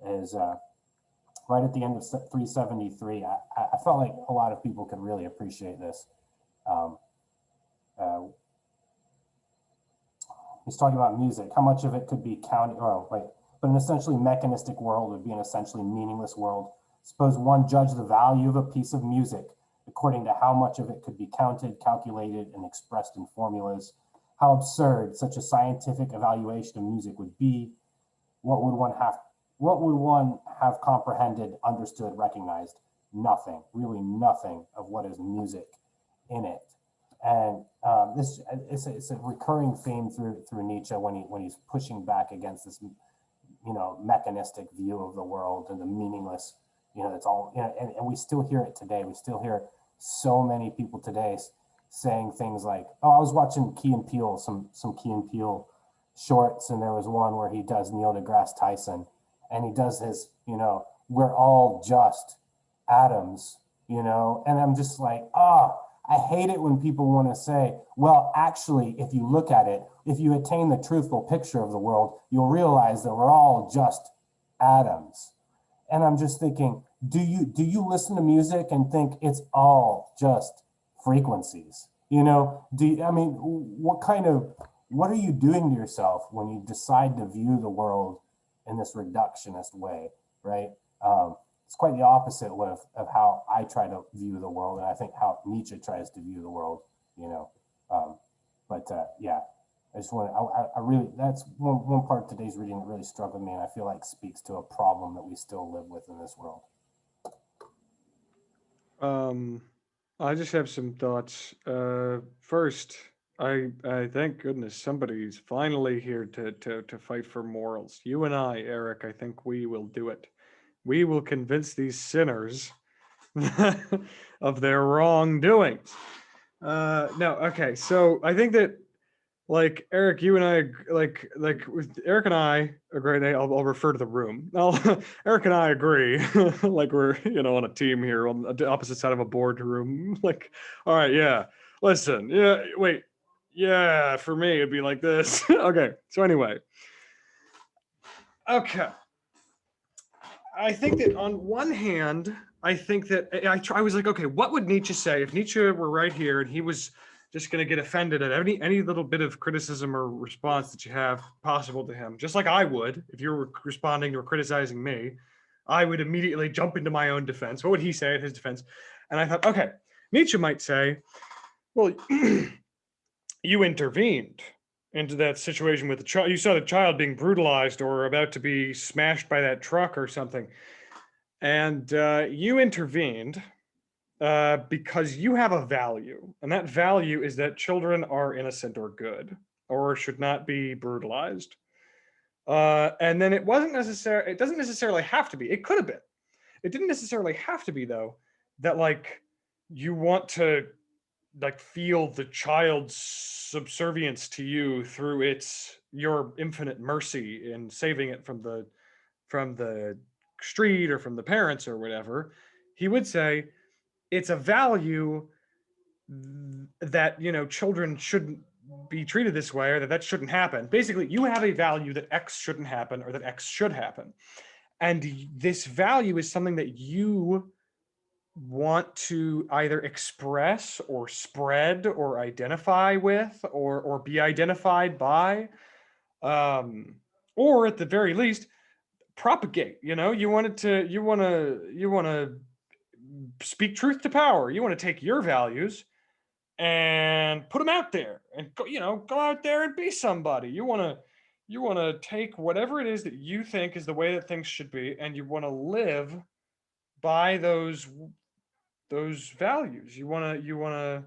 is right at the end of 373. I felt like a lot of people could really appreciate this. He's talking about music, how much of it could be counted, but an essentially mechanistic world would be an essentially meaningless world. Suppose one judged the value of a piece of music according to how much of it could be counted, calculated, and expressed in formulas. How absurd such a scientific evaluation of music would be. What would one have comprehended, understood, recognized? Nothing, really nothing of what is music in it. And it's a recurring theme through Nietzsche when he's pushing back against this, you know, mechanistic view of the world and the meaningless, you know, it's all, you know, and we still hear it today. We still hear so many people today saying things like, oh, I was watching Key and Peele, some Key and Peele shorts, and there was one where he does Neil deGrasse Tyson, and he does his, you know, we're all just atoms, you know, and I'm just like, I hate it when people want to say, well, actually, if you look at it, if you attain the truthful picture of the world, you'll realize that we're all just atoms. And I'm just thinking, do you listen to music and think it's all just frequencies? You know, what are you doing to yourself when you decide to view the world in this reductionist way, right? It's quite the opposite of how I try to view the world, and I think how Nietzsche tries to view the world, you know. Yeah, I just want to, I really, that's one part of today's reading that really struck with me, and I feel like speaks to a problem that we still live with in this world. I just have some thoughts. First, I thank goodness somebody's finally here to fight for morals. You and I, Eric, I think we will do it. We will convince these sinners of their wrongdoings. No, okay. So I think that, like, Eric, you and I, like Eric and I agree. I'll refer to the room. Eric and I agree. Like, we're, you know, on a team here on the opposite side of a boardroom. Like, all right, yeah. Listen, yeah, wait, yeah. For me, it'd be like this. Okay. So anyway, okay. I think that on one hand, I think that I was like, okay, what would Nietzsche say if Nietzsche were right here and he was just going to get offended at any little bit of criticism or response that you have possible to him, just like I would if you were responding or criticizing me. I would immediately jump into my own defense. What would he say at his defense? And I thought, okay, Nietzsche might say, well, you intervened into that situation with the child. You saw the child being brutalized or about to be smashed by that truck or something. And you intervened because you have a value. And that value is that children are innocent or good or should not be brutalized. And then it doesn't necessarily have to be. It could have been. It didn't necessarily have to be, though, that like you want to like feel the child's subservience to you through your infinite mercy in saving it from the street or from the parents or whatever. He would say it's a value that, you know, children shouldn't be treated this way, or that shouldn't happen. Basically, you have a value that X shouldn't happen or that X should happen. And this value is something that you want to either express or spread or identify with or be identified by, or at the very least propagate. You know, you want to speak truth to power. You want to take your values and put them out there and go out there and be somebody. You want to take whatever it is that you think is the way that things should be, and you want to live by those values. You want to,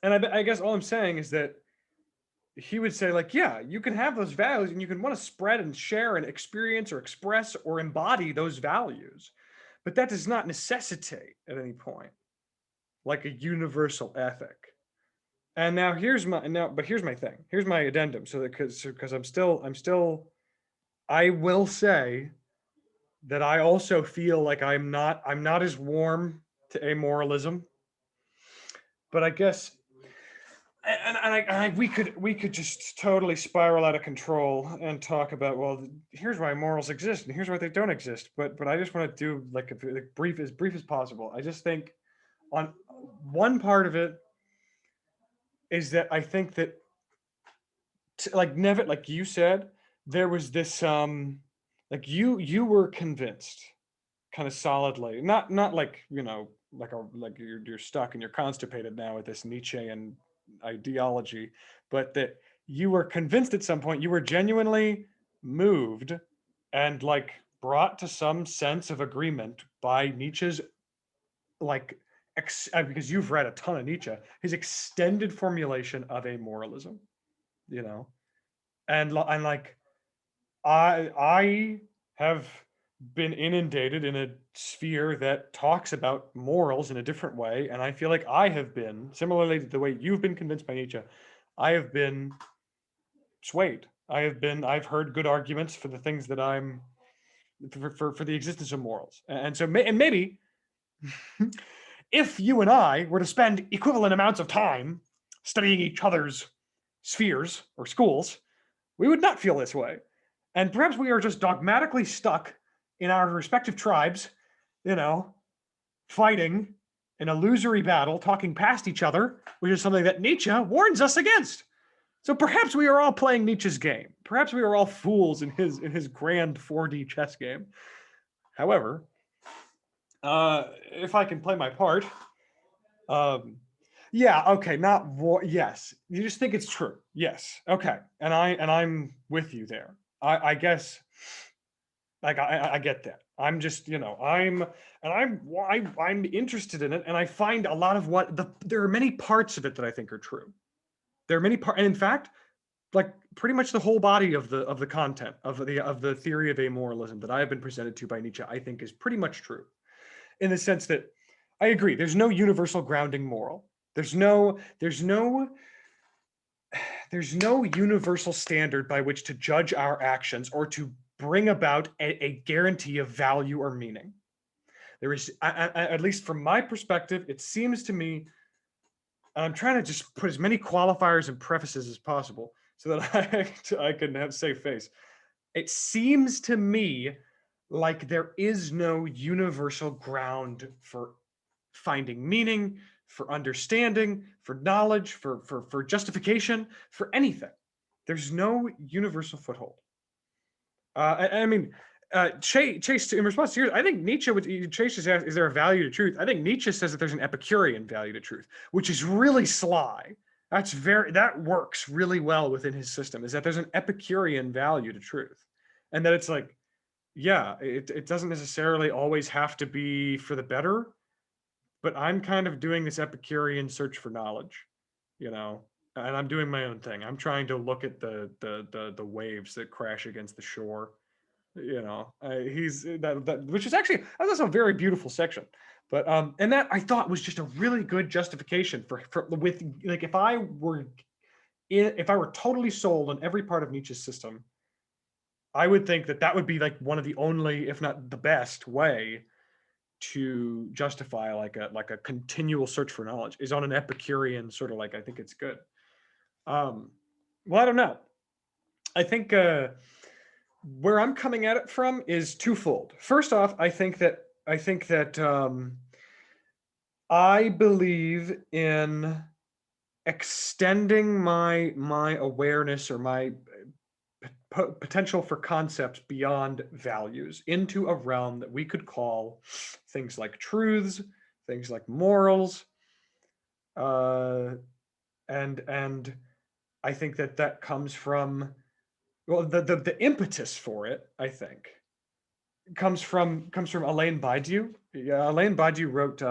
and I guess all I'm saying is that he would say, like, yeah, you can have those values and you can want to spread and share and experience or express or embody those values, but that does not necessitate at any point like a universal ethic. And now here's my thing. Here's my addendum. So that because I will say that I also feel like I'm not as warm to amoralism, but I guess, and we could just totally spiral out of control and talk about, well, here's why morals exist and here's why they don't exist. But I just want to do like a brief as possible. I just think on one part of it is that I think that like Nevitt, like you said, there was this like you were convinced kind of solidly, not like, like you're stuck and you're constipated now with this Nietzschean ideology, but that you were convinced at some point, you were genuinely moved and like brought to some sense of agreement by Nietzsche's like because you've read a ton of Nietzsche, his extended formulation of amoralism, and like I have been inundated in a sphere that talks about morals in a different way, and I feel like I have been, similarly to the way you've been convinced by Nietzsche, I have been swayed. I've heard good arguments for the things that I'm for the existence of morals, and so maybe if you and I were to spend equivalent amounts of time studying each other's spheres or schools, we would not feel this way. And perhaps we are just dogmatically stuck in our respective tribes, fighting an illusory battle, talking past each other, which is something that Nietzsche warns us against. So perhaps we are all playing Nietzsche's game. Perhaps we are all fools in his grand 4D chess game. However, if I can play my part, yeah, okay, not war. Yes, you just think it's true. Yes, okay, and I'm with you there. I guess, like I get that. I'm just I'm interested in it, and I find a lot of there are many parts of it that I think are true. There are many parts, and in fact, like pretty much the whole body of the content of the theory of amoralism that I have been presented to by Nietzsche, I think is pretty much true, in the sense that I agree. There's no universal grounding moral. There's no universal standard by which to judge our actions or to bring about a guarantee of value or meaning. There is, at least from my perspective, it seems to me, and I'm trying to just put as many qualifiers and prefaces as possible so that I can have safe face. It seems to me like there is no universal ground for finding meaning, for understanding, for knowledge, for justification, for anything. There's no universal foothold. I mean, Chase, in response to yours, I think Nietzsche would, Chase is asked, is there a value to truth? I think Nietzsche says that there's an Epicurean value to truth, which is really sly. That works really well within his system, is that there's an Epicurean value to truth. And that it's like, yeah, it doesn't necessarily always have to be for the better, but I'm kind of doing this Epicurean search for knowledge, you know, and I'm doing my own thing. I'm trying to look at the waves that crash against the shore. You know, he's that which is actually, that's also a very beautiful section. But and that I thought was just a really good justification for with, like, if I were totally sold on every part of Nietzsche's system, I would think that that would be like one of the only, if not the best way to justify like a continual search for knowledge is on an Epicurean sort of, like, I think it's good. Well, I don't know. I think where I'm coming at it from is twofold. First off, I think that I believe in extending my awareness or my potential for concepts beyond values into a realm that we could call things like truths, things like morals, and I think that comes from, well, the impetus for it, I think, comes from Alain Badiou. Yeah, Alain Badiou wrote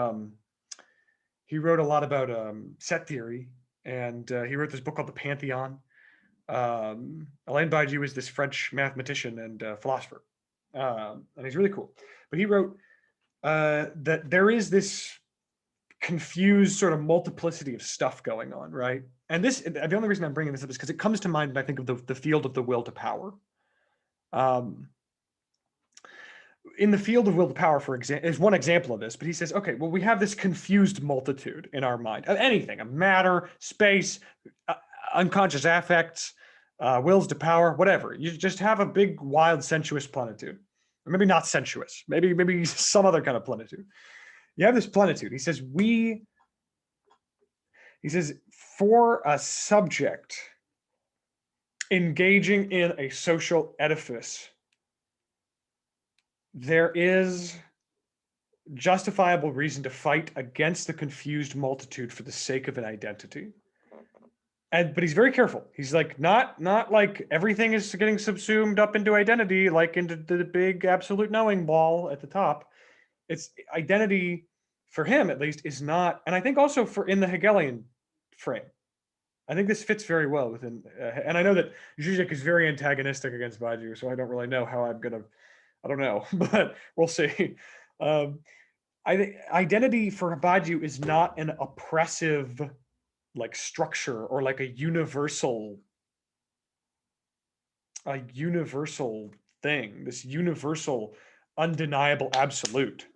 he wrote a lot about set theory, and he wrote this book called The Pantheon. Alain Badiou is this French mathematician and philosopher, and he's really cool. But he wrote that there is this confused sort of multiplicity of stuff going on, right? And this, the only reason I'm bringing this up is because it comes to mind when I think of the field of the will to power. In the field of will to power, for example, is one example of this, but he says, okay, well, we have this confused multitude in our mind of anything, of matter, space, unconscious affects, wills to power, whatever. You just have a big, wild, sensuous plenitude. Or maybe not sensuous, maybe some other kind of plenitude. You have this plenitude. He says, for a subject engaging in a social edifice, there is justifiable reason to fight against the confused multitude for the sake of an identity. But he's very careful. He's like, not like everything is getting subsumed up into identity, like into the big absolute knowing ball at the top. It's identity, for him at least, is not, and I think also for in the Hegelian frame, I think this fits very well within, and I know that Zizek is very antagonistic against Badiou, so I don't really know how I'm gonna, I don't know, but we'll see. I think identity for Badiou is not an oppressive, like, structure or like a universal thing, this universal, undeniable absolute.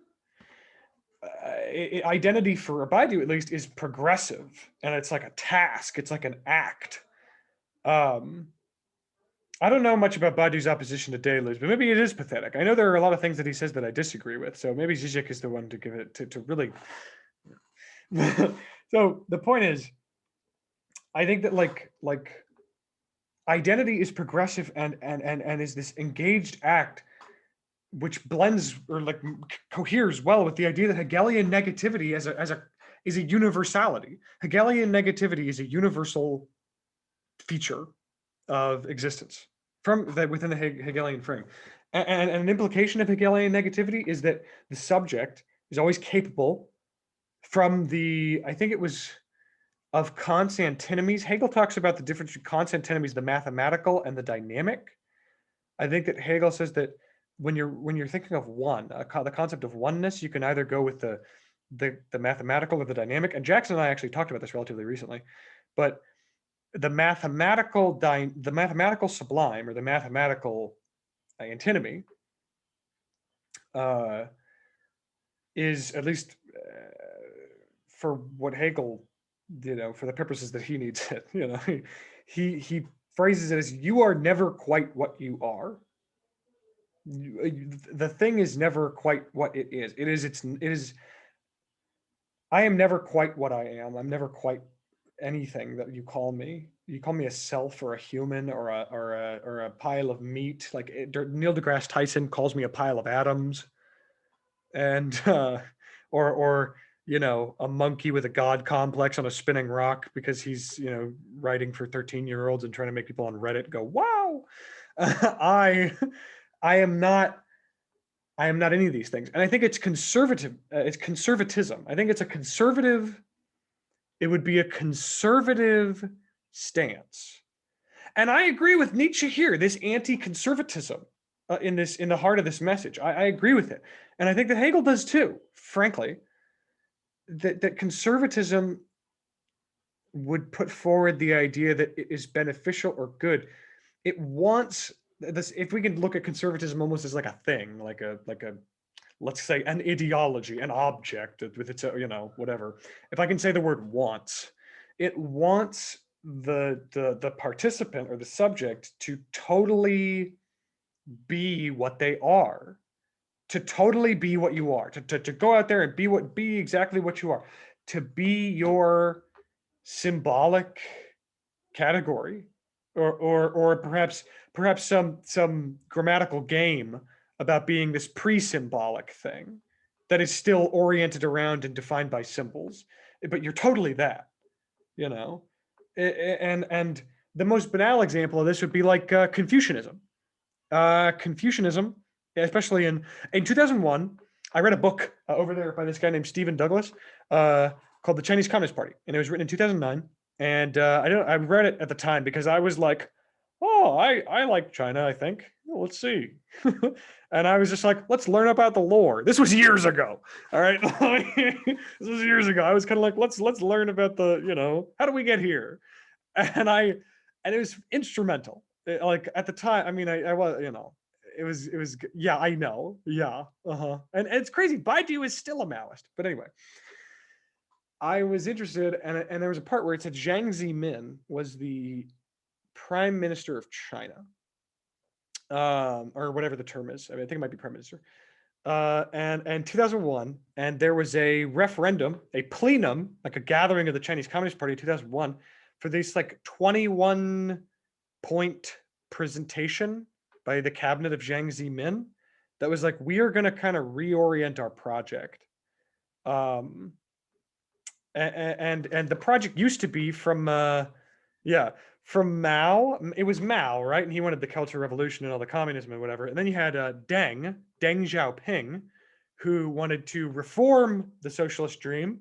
Identity for Badiou, at least, is progressive, and it's like a task. It's like an act. I don't know much about Badiou's opposition to Deleuze, but maybe it is pathetic. I know there are a lot of things that he says that I disagree with, so maybe Zizek is the one to give it to really. So the point is, I think that like identity is progressive and is this engaged act which blends or like coheres well with the idea that Hegelian negativity is a universality. Hegelian negativity is a universal feature of existence within the Hegelian frame. And an implication of Hegelian negativity is that the subject is always capable from I think it was of Kant's antinomies. Hegel talks about the difference between Kant's antinomies, the mathematical and the dynamic. I think that Hegel says that when you're thinking of one, the concept of oneness, you can either go with the mathematical or the dynamic. And Jackson and I actually talked about this relatively recently, but the mathematical sublime or the mathematical antinomy is, at least for what Hegel, for the purposes that he needs it, he phrases it as, you are never quite what you are. The thing is never quite what it is. It is. I am never quite what I am. I'm never quite. anything that you call me. You call me a self or a human or a pile of meat. Like Neil deGrasse Tyson calls me a pile of atoms, and or you know, a monkey with a god complex on a spinning rock because he's, you know, writing for 13-year-olds and trying to make people on Reddit go, wow. I am not any of these things. And I think it's conservative. It's conservatism. I think it's a conservative. It would be a conservative stance. And I agree with Nietzsche here, this anti-conservatism in the heart of this message. I agree with it. And I think that Hegel does too, frankly, that conservatism would put forward the idea that it is beneficial or good. It wants this, if we can look at conservatism almost as like a thing, like a let's say an ideology, an object with its, you know, whatever. If I can say the word wants, it wants the participant or the subject to totally be what they are, to totally be what you are, to go out there and be exactly what you are, to be your symbolic category, or perhaps some grammatical game about being this pre-symbolic thing that is still oriented around and defined by symbols, but you're totally that, you know. And the most banal example of this would be like Confucianism. Confucianism, especially in 2001, I read a book over there by this guy named Stephen Douglas called The Chinese Communist Party, and it was written in 2009. And I read it at the time because I was like, oh, I like China, I think. Well, let's see. And I was just like, let's learn about the lore. This was years ago. All right. This was years ago. I was kind of like, let's learn about the, you know, how do we get here? And it was instrumental. Like at the time, I mean, I was, you know, it was, yeah, I know. Yeah. And it's crazy. Baidu is still a Maoist. But anyway, I was interested, and there was a part where it said Jiang Zemin was the prime minister of China, or whatever the term is. I mean, I think it might be prime minister. And 2001, and there was a referendum, a plenum, like a gathering of the Chinese Communist Party in 2001 for this like 21-point presentation by the cabinet of Jiang Zemin that was like, we are going to kind of reorient our project. And the project used to be from Mao. It was Mao, right? And he wanted the Cultural Revolution and all the communism and whatever. And then you had Deng Xiaoping, who wanted to reform the socialist dream,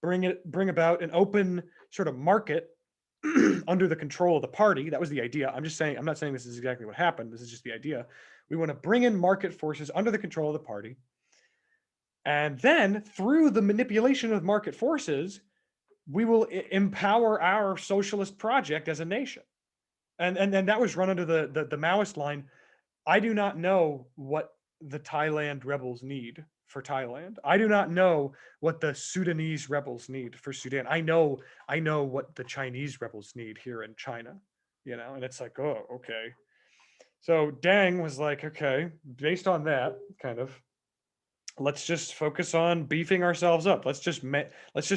bring about an open sort of market under the control of the party. That was the idea. I'm not saying this is exactly what happened. This is just the idea. We want to bring in market forces under the control of the party. And then through the manipulation of market forces, we will empower our socialist project as a nation. And that was run under the Maoist line. I do not know what the Thailand rebels need for Thailand. I do not know what the Sudanese rebels need for Sudan. I know what the Chinese rebels need here in China, you know, and it's like, oh, okay. So Deng was like, okay, based on that kind of, let's just focus on beefing ourselves up. Let's just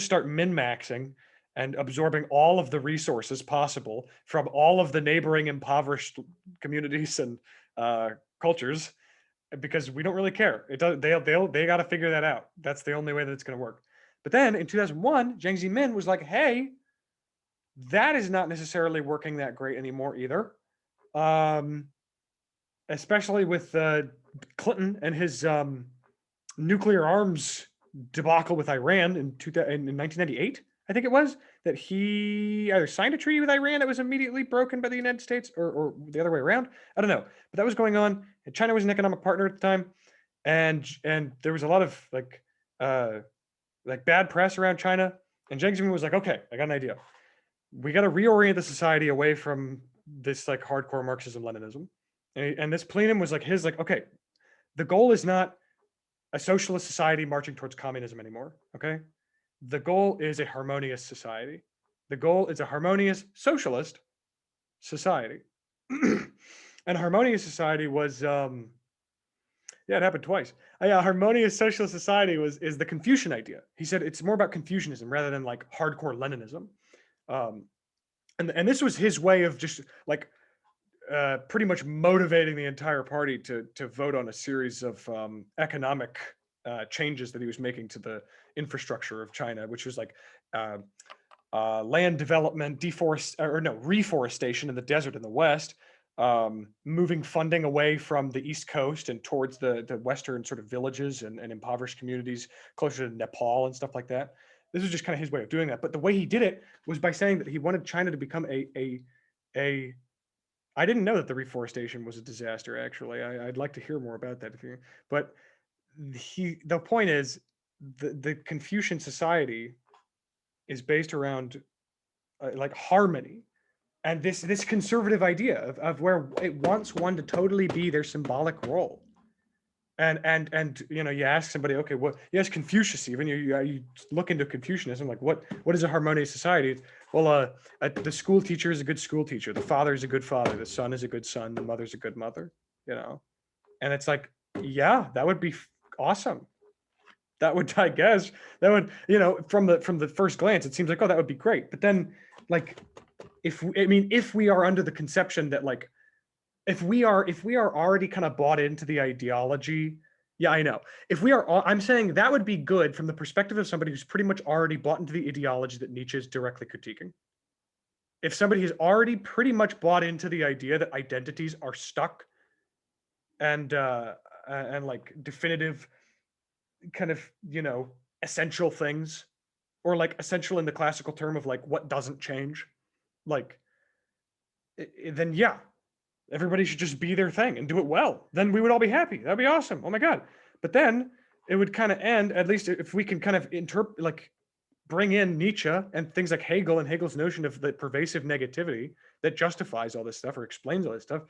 start min-maxing and absorbing all of the resources possible from all of the neighboring impoverished communities and cultures, because we don't really care. They got to figure that out. That's the only way that it's going to work. But then in 2001, Jiang Zemin was like, hey, that is not necessarily working that great anymore either. Especially with Clinton and his nuclear arms debacle with Iran in 1998, I think it was, that he either signed a treaty with Iran that was immediately broken by the United States, or the other way around. I don't know, but that was going on. And China was an economic partner at the time, and there was a lot of like bad press around China. And Jiang Zemin was like, okay, I got an idea. We got to reorient the society away from this like hardcore Marxism Leninism. And this plenum was like okay, the goal is not a socialist society marching towards communism anymore, okay? The goal is a harmonious society. The goal is a harmonious socialist society. And harmonious society was, it happened twice. Harmonious socialist society is the Confucian idea. He said it's more about Confucianism rather than like hardcore Leninism. And this was his way of just like pretty much motivating the entire party to vote on a series of economic changes that he was making to the infrastructure of China, which was like land development, reforestation in the desert in the west, moving funding away from the East Coast and towards the western sort of villages and impoverished communities closer to Nepal and stuff like that. This was just kind of his way of doing that. But the way he did it was by saying that he wanted China to become a I didn't know that the reforestation was a disaster, actually. I'd like to hear more about that if you, but the point is the Confucian society is based around like harmony, and this conservative idea of where it wants one to totally be their symbolic role. And you know, you ask somebody, okay, well, you ask Confucius, even you look into Confucianism, like what is a harmonious society? Well, the school teacher is a good school teacher, the father is a good father, the son is a good son, the mother's a good mother, you know. And it's like, yeah, that would be awesome. That would, I guess, that would, you know, from the first glance, it seems like, oh, that would be great. But then, like, if we are under the conception that, like, if we are already kind of bought into the ideology, yeah, I know. If we are, I'm saying that would be good from the perspective of somebody who's pretty much already bought into the ideology that Nietzsche is directly critiquing. If somebody has already pretty much bought into the idea that identities are stuck and like definitive kind of, you know, essential things, or like essential in the classical term of like what doesn't change, like, then yeah, everybody should just be their thing and do it well. Then we would all be happy. That'd be awesome. Oh my God. But then it would kind of end, at least if we can kind of like bring in Nietzsche and things like Hegel and Hegel's notion of the pervasive negativity that justifies all this stuff or explains all this stuff.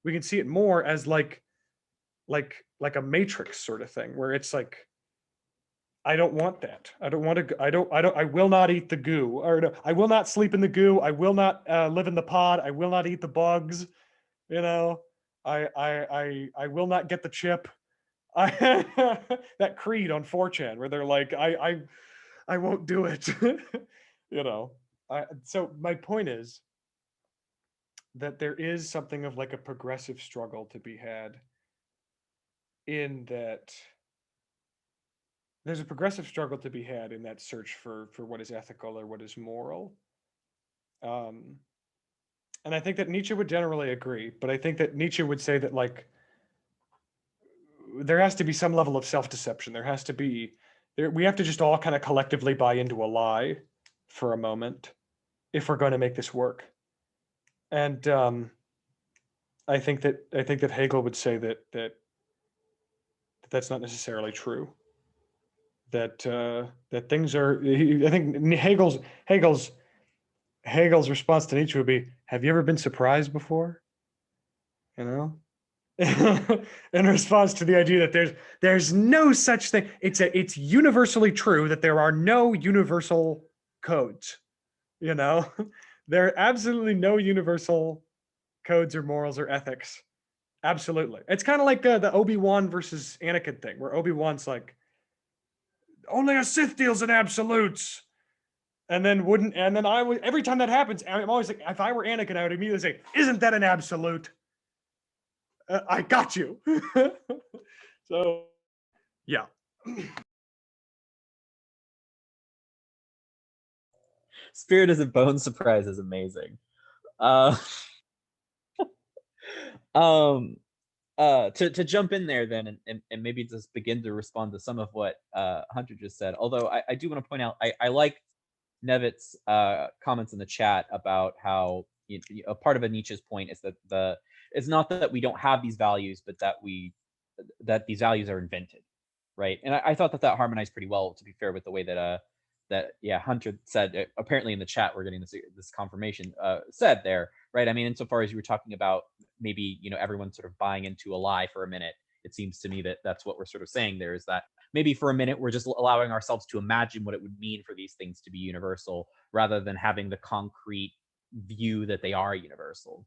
We can see it more as like a matrix sort of thing, where it's like, I don't want that. I don't want to, I will not eat the goo, or no, I will not sleep in the goo. I will not live in the pod. I will not eat the bugs. You know, I will not get the chip. That creed on 4chan where they're like, I won't do it. You know, so my point is that there is something of like a progressive struggle to be had, in that there's a progressive struggle to be had in that search for what is ethical or what is moral. And I think that Nietzsche would generally agree, but I think that Nietzsche would say that, like, there has to be some level of self-deception. There has to be, we have to just all kind of collectively buy into a lie for a moment if we're going to make this work. And I think that Hegel would say that that's not necessarily true. That things are. I think Hegel's response to Nietzsche would be, "Have you ever been surprised before?" You know, in response to the idea that there's no such thing. It's universally true that there are no universal codes. You know, there are absolutely no universal codes or morals or ethics. Absolutely, it's kind of like the Obi-Wan versus Anakin thing, where Obi-Wan's like, only a Sith deals in absolutes. And then every time that happens, I'm always like, if I were Anakin, I would immediately say, isn't that an absolute? I got you. So, yeah. Spirit as a bone surprise is amazing. To jump in there then and maybe just begin to respond to some of what Hunter just said. Although I do want to point out, I like Nevitt's comments in the chat about how a part of Nietzsche's point is that it's not that we don't have these values, but that these values are invented, right? And I thought that harmonized pretty well, to be fair, with the way that Hunter said. Apparently in the chat we're getting this confirmation said there, right? I mean, insofar as you were talking about maybe everyone sort of buying into a lie for a minute, it seems to me that that's what we're sort of saying there, is that maybe for a minute we're just allowing ourselves to imagine what it would mean for these things to be universal, rather than having the concrete view that they are universal.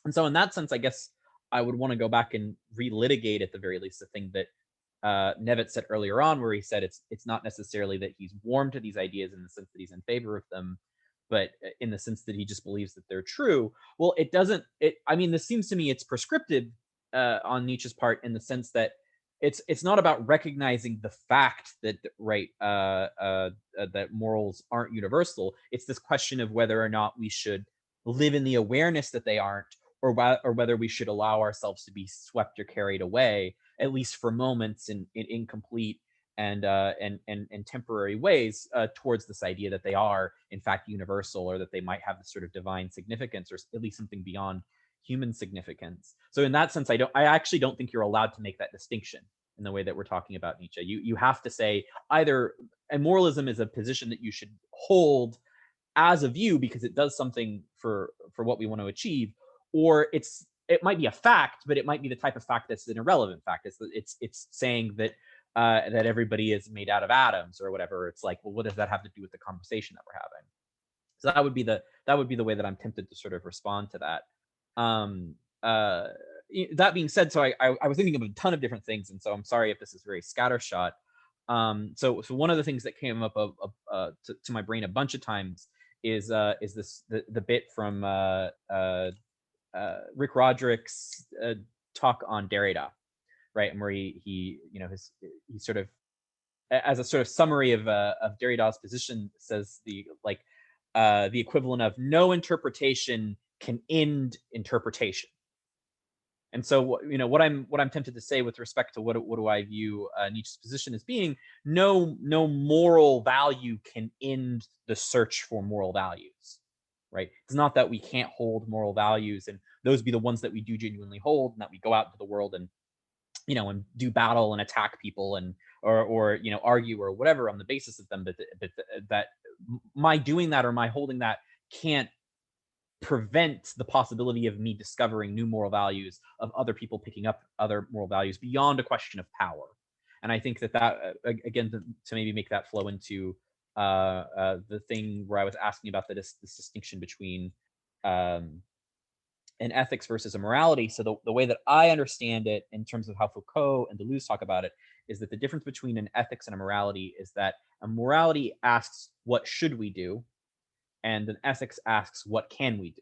And so in that sense, I guess I would want to go back and relitigate at the very least the thing that Nevitt said earlier on, where he said it's not necessarily that he's warm to these ideas in the sense that he's in favor of them, but in the sense that he just believes that they're true. Well, it doesn't. I mean, this seems to me it's prescriptive on Nietzsche's part in the sense that it's not about recognizing the fact that that morals aren't universal. It's this question of whether or not we should live in the awareness that they aren't, or whether we should allow ourselves to be swept or carried away, at least for moments, in incomplete and temporary ways, towards this idea that they are in fact universal, or that they might have this sort of divine significance, or at least something beyond human significance. So in that sense, I actually don't think you're allowed to make that distinction in the way that we're talking about Nietzsche. You have to say either immoralism is a position that you should hold as a view because it does something for what we want to achieve, or it might be a fact, but it might be the type of fact that's an irrelevant fact. It's saying that that everybody is made out of atoms or whatever. It's like, well, what does that have to do with the conversation that we're having? So that would be the way that I'm tempted to sort of respond to that. That being said, so I was thinking of a ton of different things, and so I'm sorry if this is very scattershot. So one of the things that came up to my brain a bunch of times is this the bit from Rick Roderick's talk on Derrida, right, and where he sort of, as a sort of summary of Derrida's position, says the equivalent of no interpretation can end interpretation. And so what I'm tempted to say with respect to what do I view Nietzsche's position as being, no moral value can end the search for moral values, right? It's not that we can't hold moral values and those be the ones that we do genuinely hold, and that we go out into the world and and do battle and attack people and or argue or whatever on the basis of them, but that my doing that or my holding that can't prevent the possibility of me discovering new moral values, of other people picking up other moral values beyond a question of power. And I think that again, to maybe make that flow into the thing where I was asking about this distinction between an ethics versus a morality. So the way that I understand it in terms of how Foucault and Deleuze talk about it is that the difference between an ethics and a morality is that a morality asks, what should we do? And an ethics asks, what can we do?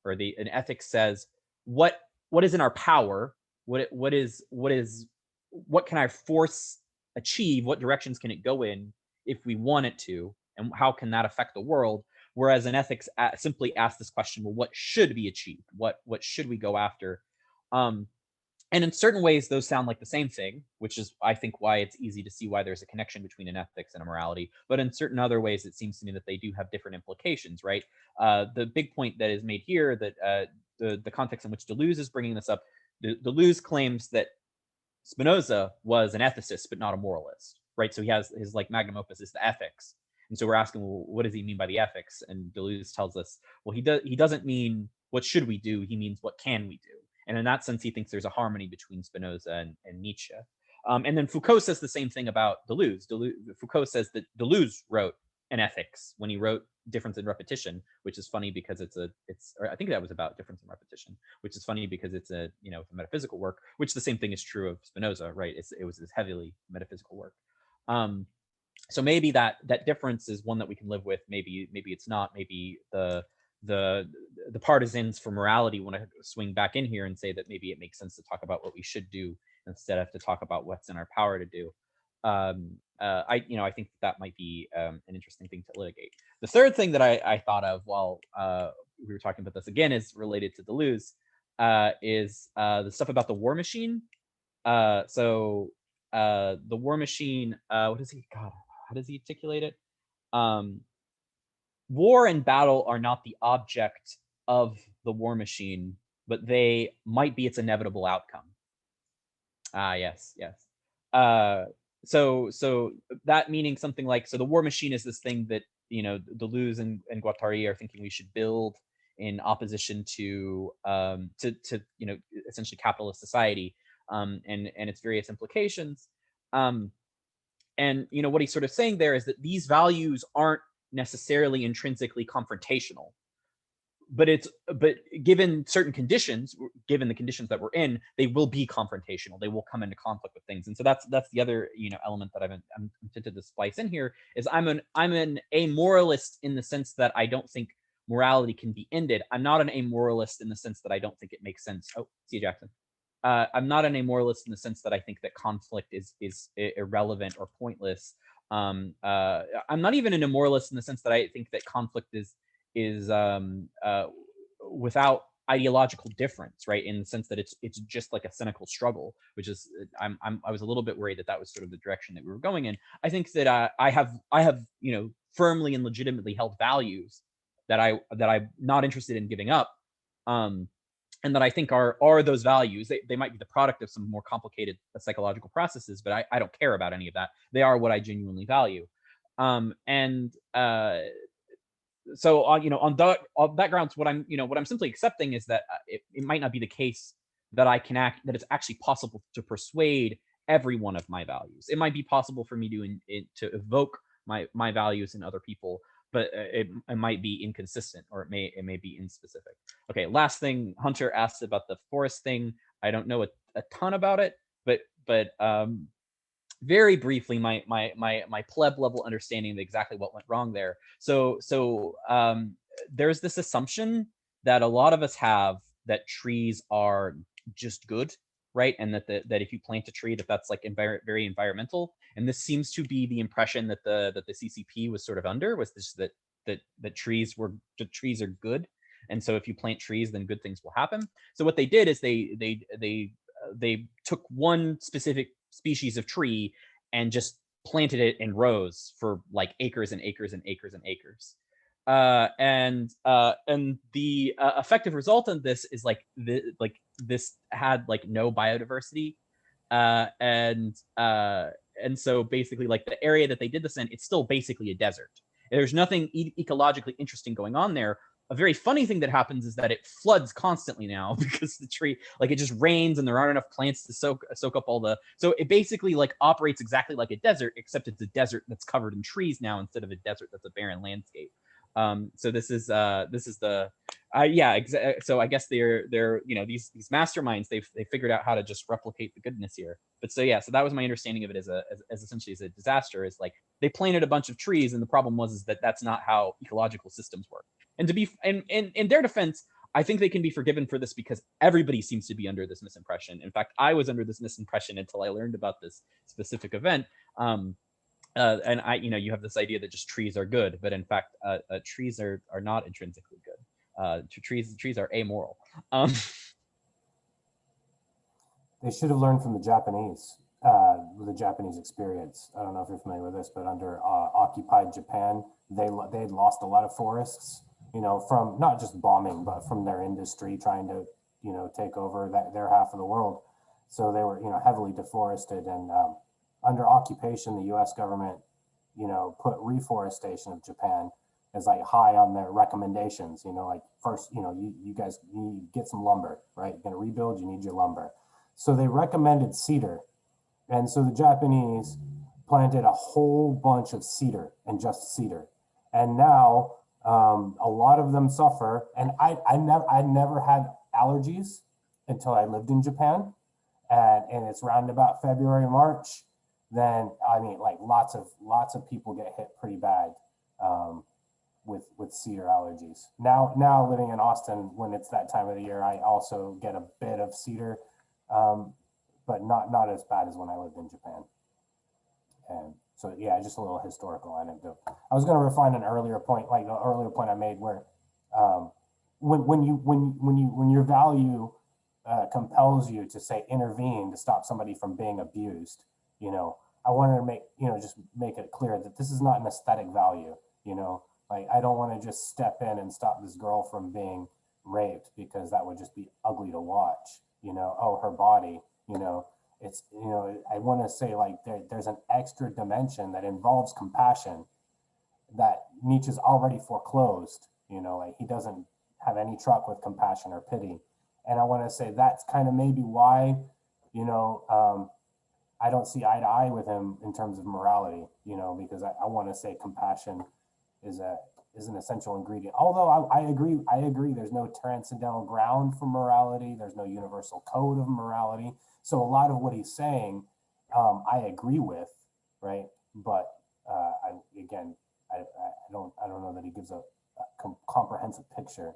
Or an ethics says, what is in our power? What can our force achieve? What directions can it go in if we want it to? And how can that affect the world? Whereas an ethics simply asks this question, well, what should be achieved? What should we go after? And in certain ways, those sound like the same thing, which is, I think, why it's easy to see why there's a connection between an ethics and a morality. But in certain other ways, it seems to me that they do have different implications, right? The big point that is made here, that the context in which Deleuze is bringing this up, Deleuze claims that Spinoza was an ethicist, but not a moralist, right? So he has his magnum opus is the Ethics. And so we're asking, well, what does he mean by the ethics? And Deleuze tells us, well, he doesn't mean what should we do? He means what can we do? And in that sense, he thinks there's a harmony between Spinoza and Nietzsche. And then Foucault says the same thing about Deleuze. Foucault says that Deleuze wrote an ethics when he wrote Difference in Repetition, which is funny because or I think that was about difference in repetition, which is funny because it's a metaphysical work, which the same thing is true of Spinoza, right? It was this heavily metaphysical work. So maybe that difference is one that we can live with. Maybe it's not. Maybe the partisans for morality want to swing back in here and say that maybe it makes sense to talk about what we should do instead of to talk about what's in our power to do. I think that might be an interesting thing to litigate. The third thing that I thought of while we were talking about this again is related to Deleuze, is the stuff about the war machine. The war machine, what is he? God, how does he articulate it? War and battle are not the object of the war machine, but they might be its inevitable outcome. Yes. So that meaning something like, so the war machine is this thing that Deleuze and Guattari are thinking we should build in opposition to essentially capitalist society, and its various implications. And what he's sort of saying there is that these values aren't necessarily intrinsically confrontational, but given certain conditions, given the conditions that we're in, they will be confrontational. They will come into conflict with things. And so that's the other, element that I'm tempted to splice in here is I'm an amoralist in the sense that I don't think morality can be ended. I'm not an amoralist in the sense that I don't think it makes sense. Oh, see you, Jackson. I'm not an amoralist in the sense that I think that conflict is irrelevant or pointless. I'm not even an immoralist in the sense that I think that conflict is without ideological difference, right? In the sense that it's just like a cynical struggle, which is I was a little bit worried that was sort of the direction that we were going in. I think that I have firmly and legitimately held values that I'm not interested in giving up, and that I think are those values. They might be the product of some more complicated psychological processes, but I don't care about any of that. They are what I genuinely value, so on that grounds, what I'm simply accepting is that it might not be the case that that it's actually possible to persuade every one of my values. It might be possible for me to evoke my values in other people, but it might be inconsistent, or it may be inspecific. Okay, last thing, Hunter asked about the forest thing. I don't know a ton about it, but very briefly, my pleb level understanding of exactly what went wrong there. So there's this assumption that a lot of us have that trees are just good, right? And that if you plant a tree, that's like very environmental. And this seems to be the impression that the CCP was sort of under, was this that trees are good. And so if you plant trees, then good things will happen. So what they did is they took one specific species of tree and just planted it in rows for like acres and acres and acres and acres. And the effective result of this is this had like no biodiversity, and so basically like the area that they did this in, it's still basically a desert. There's nothing ecologically interesting going on there. A very funny thing that happens is that it floods constantly now because the tree, like it just rains and there aren't enough plants to soak up all the, so it basically like operates exactly like a desert, except it's a desert that's covered in trees now instead of a desert that's a barren landscape. So this is the so I guess they're these masterminds, they figured out how to just replicate the goodness here. But so that was my understanding of it as essentially as a disaster, is like they planted a bunch of trees, and the problem was that that's not how ecological systems work. And to be in their defense, I think they can be forgiven for this because everybody seems to be under this misimpression. In fact, I was under this misimpression until I learned about this specific event. And you have this idea that just trees are good, but in fact, trees are not intrinsically good. Trees are amoral. They should have learned from the Japanese experience. I don't know if you're familiar with this, but under occupied Japan, they had lost a lot of forests, from not just bombing, but from their industry trying to, take over their half of the world. So they were, heavily deforested, and under occupation, the U.S. government, put reforestation of Japan as like high on their recommendations. Like first, you guys need to get some lumber, right? You're going to rebuild, you need your lumber. So they recommended cedar. And so the Japanese planted a whole bunch of cedar, and just cedar. And now a lot of them suffer. And I never had allergies until I lived in Japan. And it's around about February, March. Then, I mean, like lots of people get hit pretty bad with cedar allergies. Now living in Austin, when it's that time of the year, I also get a bit of cedar, but not as bad as when I lived in Japan. And so, just a little historical anecdote. I was going to refine an earlier point, like the earlier point I made, where when your value compels you to say intervene to stop somebody from being abused, I wanted to make it clear that this is not an aesthetic value. Like I don't want to just step in and stop this girl from being raped because that would just be ugly to watch. Oh, her body. It's I want to say like there's an extra dimension that involves compassion that Nietzsche's already foreclosed. Like he doesn't have any truck with compassion or pity. And I want to say that's kind of maybe why, I don't see eye to eye with him in terms of morality, because I want to say compassion is is an essential ingredient. Although I agree, there's no transcendental ground for morality. There's no universal code of morality. So a lot of what he's saying, I agree with, right? But I don't know that he gives a comprehensive picture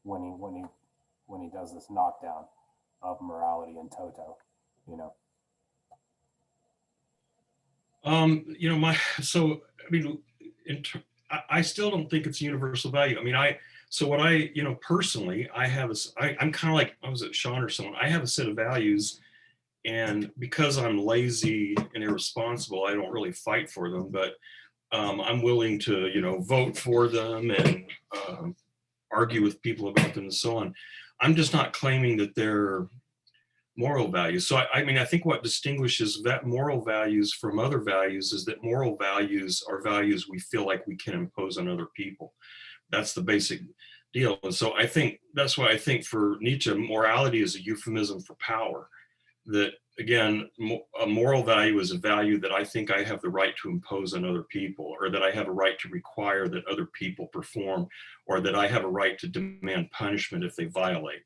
when he does this knockdown of morality in toto, you know. I still don't think it's a universal value. I mean, personally, I'm kind of like, I was at Sean or someone, I have a set of values, and because I'm lazy and irresponsible, I don't really fight for them, but I'm willing to, vote for them and argue with people about them and so on. I'm just not claiming that they're moral values. So I think what distinguishes that moral values from other values is that moral values are values we feel like we can impose on other people. That's the basic deal. And so I think that's why I think for Nietzsche, morality is a euphemism for power. That again, a moral value is a value that I think I have the right to impose on other people, or that I have a right to require that other people perform, or that I have a right to demand punishment if they violate.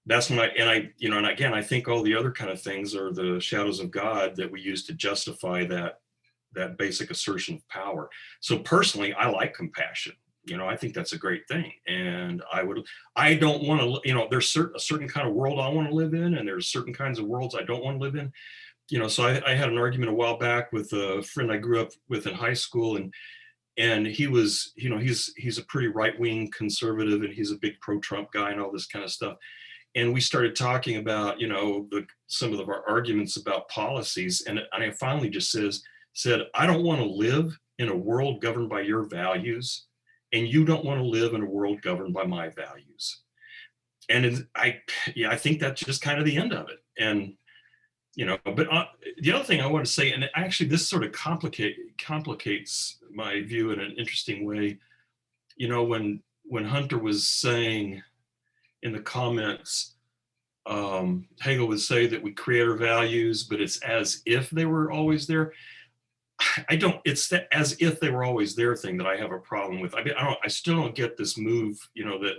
That's when and again, I think all the other kind of things are the shadows of God that we use to justify that basic assertion of power. So personally, I like compassion. I think that's a great thing. And I don't want to, there's a certain kind of world I want to live in, and there's certain kinds of worlds I don't want to live in. So I had an argument a while back with a friend I grew up with in high school, and he was, he's a pretty right-wing conservative, and he's a big pro-Trump guy and all this kind of stuff. And we started talking about, some of our arguments about policies. And I finally just said, I don't want to live in a world governed by your values, and you don't want to live in a world governed by my values. And I think that's just kind of the end of it. And, but the other thing I want to say, and actually this sort of complicates my view in an interesting way, when Hunter was saying, in the comments, Hegel would say that we create our values, but it's as if they were always there. It's the as if they were always there thing that I have a problem with. I still don't get this move, that,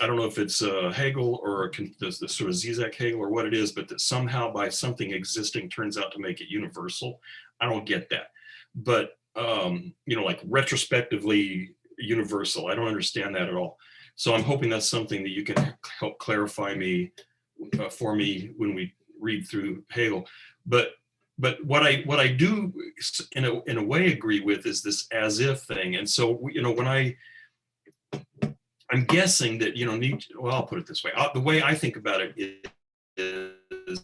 I don't know if it's Hegel or the sort of Zizek Hegel or what it is, but that somehow by something existing turns out to make it universal. I don't get that. But, like retrospectively universal, I don't understand that at all. So I'm hoping that's something that you can help clarify for me when we read through Hegel. But what I do in a way agree with is this as if thing. And so when I'm guessing that Nietzsche, well, I'll put it this way. The way I think about it is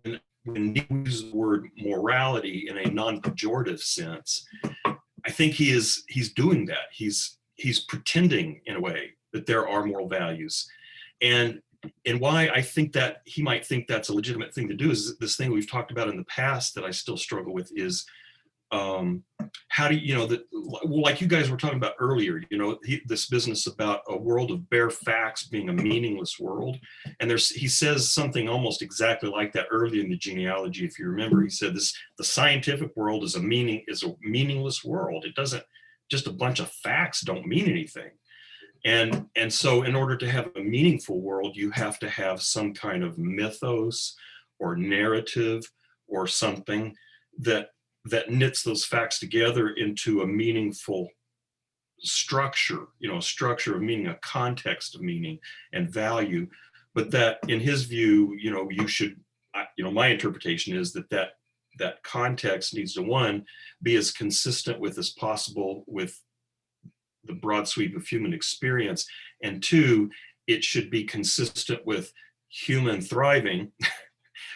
when Nietzsche uses the word morality in a non-pejorative sense, I think he's doing that. He's pretending in a way that there are moral values. And why I think that he might think that's a legitimate thing to do is this thing we've talked about in the past that I still struggle with is how do like you guys were talking about earlier, this business about a world of bare facts being a meaningless world. And he says something almost exactly like that early in the genealogy. If you remember, he said the scientific world is a meaningless world. It doesn't, just a bunch of facts don't mean anything. And so in order to have a meaningful world, you have to have some kind of mythos or narrative or something that knits those facts together into a meaningful structure, a structure of meaning, a context of meaning and value. But that in his view, you should, my interpretation is that context needs to, one, be as consistent with as possible with the broad sweep of human experience, and two, it should be consistent with human thriving,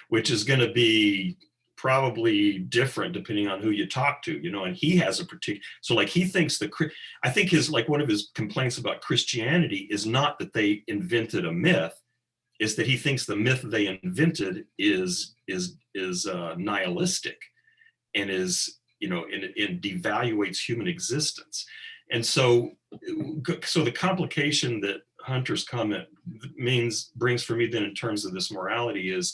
which is going to be probably different depending on who you talk to, and he has a particular, so like he thinks I think one of his complaints about Christianity is not that they invented a myth, is that he thinks the myth they invented is nihilistic and is, and devaluates human existence. And so the complication that Hunter's comment brings for me then in terms of this morality is,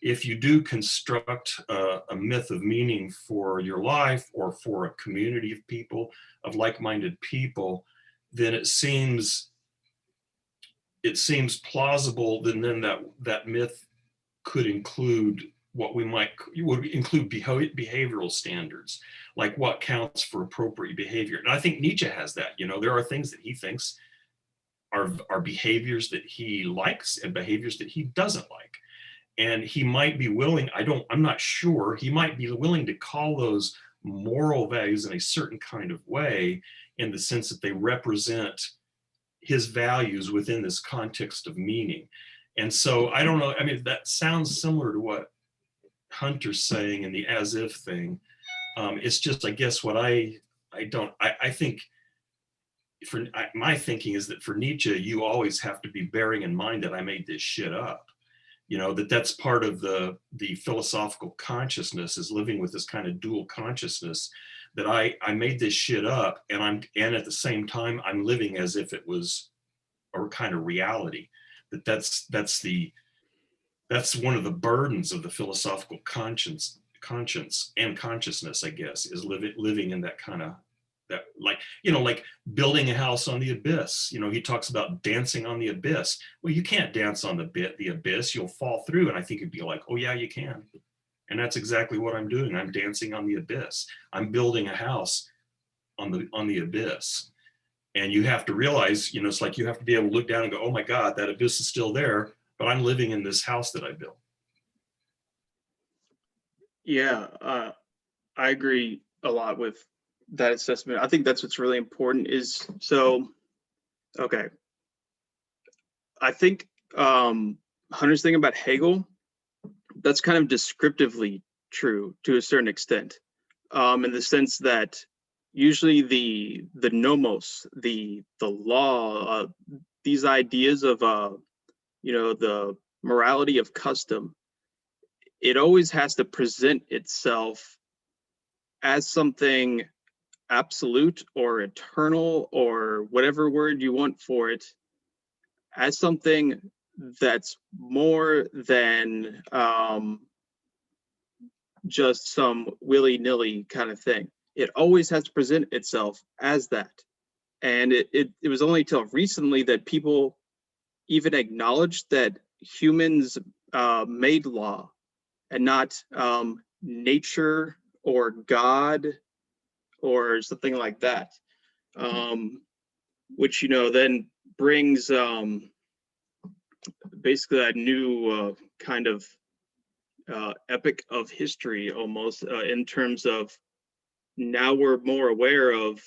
if you do construct a myth of meaning for your life or for a community of people, of like-minded people, then it seems plausible that then that myth could include what would include behavioral standards, like what counts for appropriate behavior. And I think Nietzsche has that. You know, there are things that he thinks are behaviors that he likes and behaviors that he doesn't like. And he might be willing, I'm not sure, he might be willing to call those moral values in a certain kind of way, in the sense that they represent his values within this context of meaning. And so I don't know, I mean, that sounds similar to what Hunter's saying in the as if thing. It's just, I guess what I think my thinking is that for Nietzsche, you always have to be bearing in mind that I made this shit up. You know, that's part of the philosophical consciousness, is living with this kind of dual consciousness, that I made this shit up, and at the same time I'm living as if it was a kind of reality. That's one of the burdens of the philosophical conscience and consciousness, I guess, is living in that kind of, that, like, you know, like building a house on the abyss. You know, he talks about dancing on the abyss. Well, you can't dance on the abyss, you'll fall through. And I think it'd be like, oh yeah, you can. And that's exactly what I'm doing. I'm dancing on the abyss. I'm building a house on the abyss. And you have to realize, you know, it's like you have to be able to look down and go, oh my God, that abyss is still there, but I'm living in this house that I built. Yeah, I agree a lot with that assessment. I think that's what's really important is, so, okay. I think Hunter's thing about Hegel, that's kind of descriptively true to a certain extent, in the sense that usually the nomos, the law, these ideas of you know, the morality of custom, it always has to present itself as something absolute or eternal, or whatever word you want for it, as something that's more than just some willy-nilly kind of thing. It always has to present itself as that. And it was only till recently that people even acknowledged that humans made law, and not nature or God or something like that, which, you know, then brings basically a new kind of epic of history almost, in terms of now we're more aware of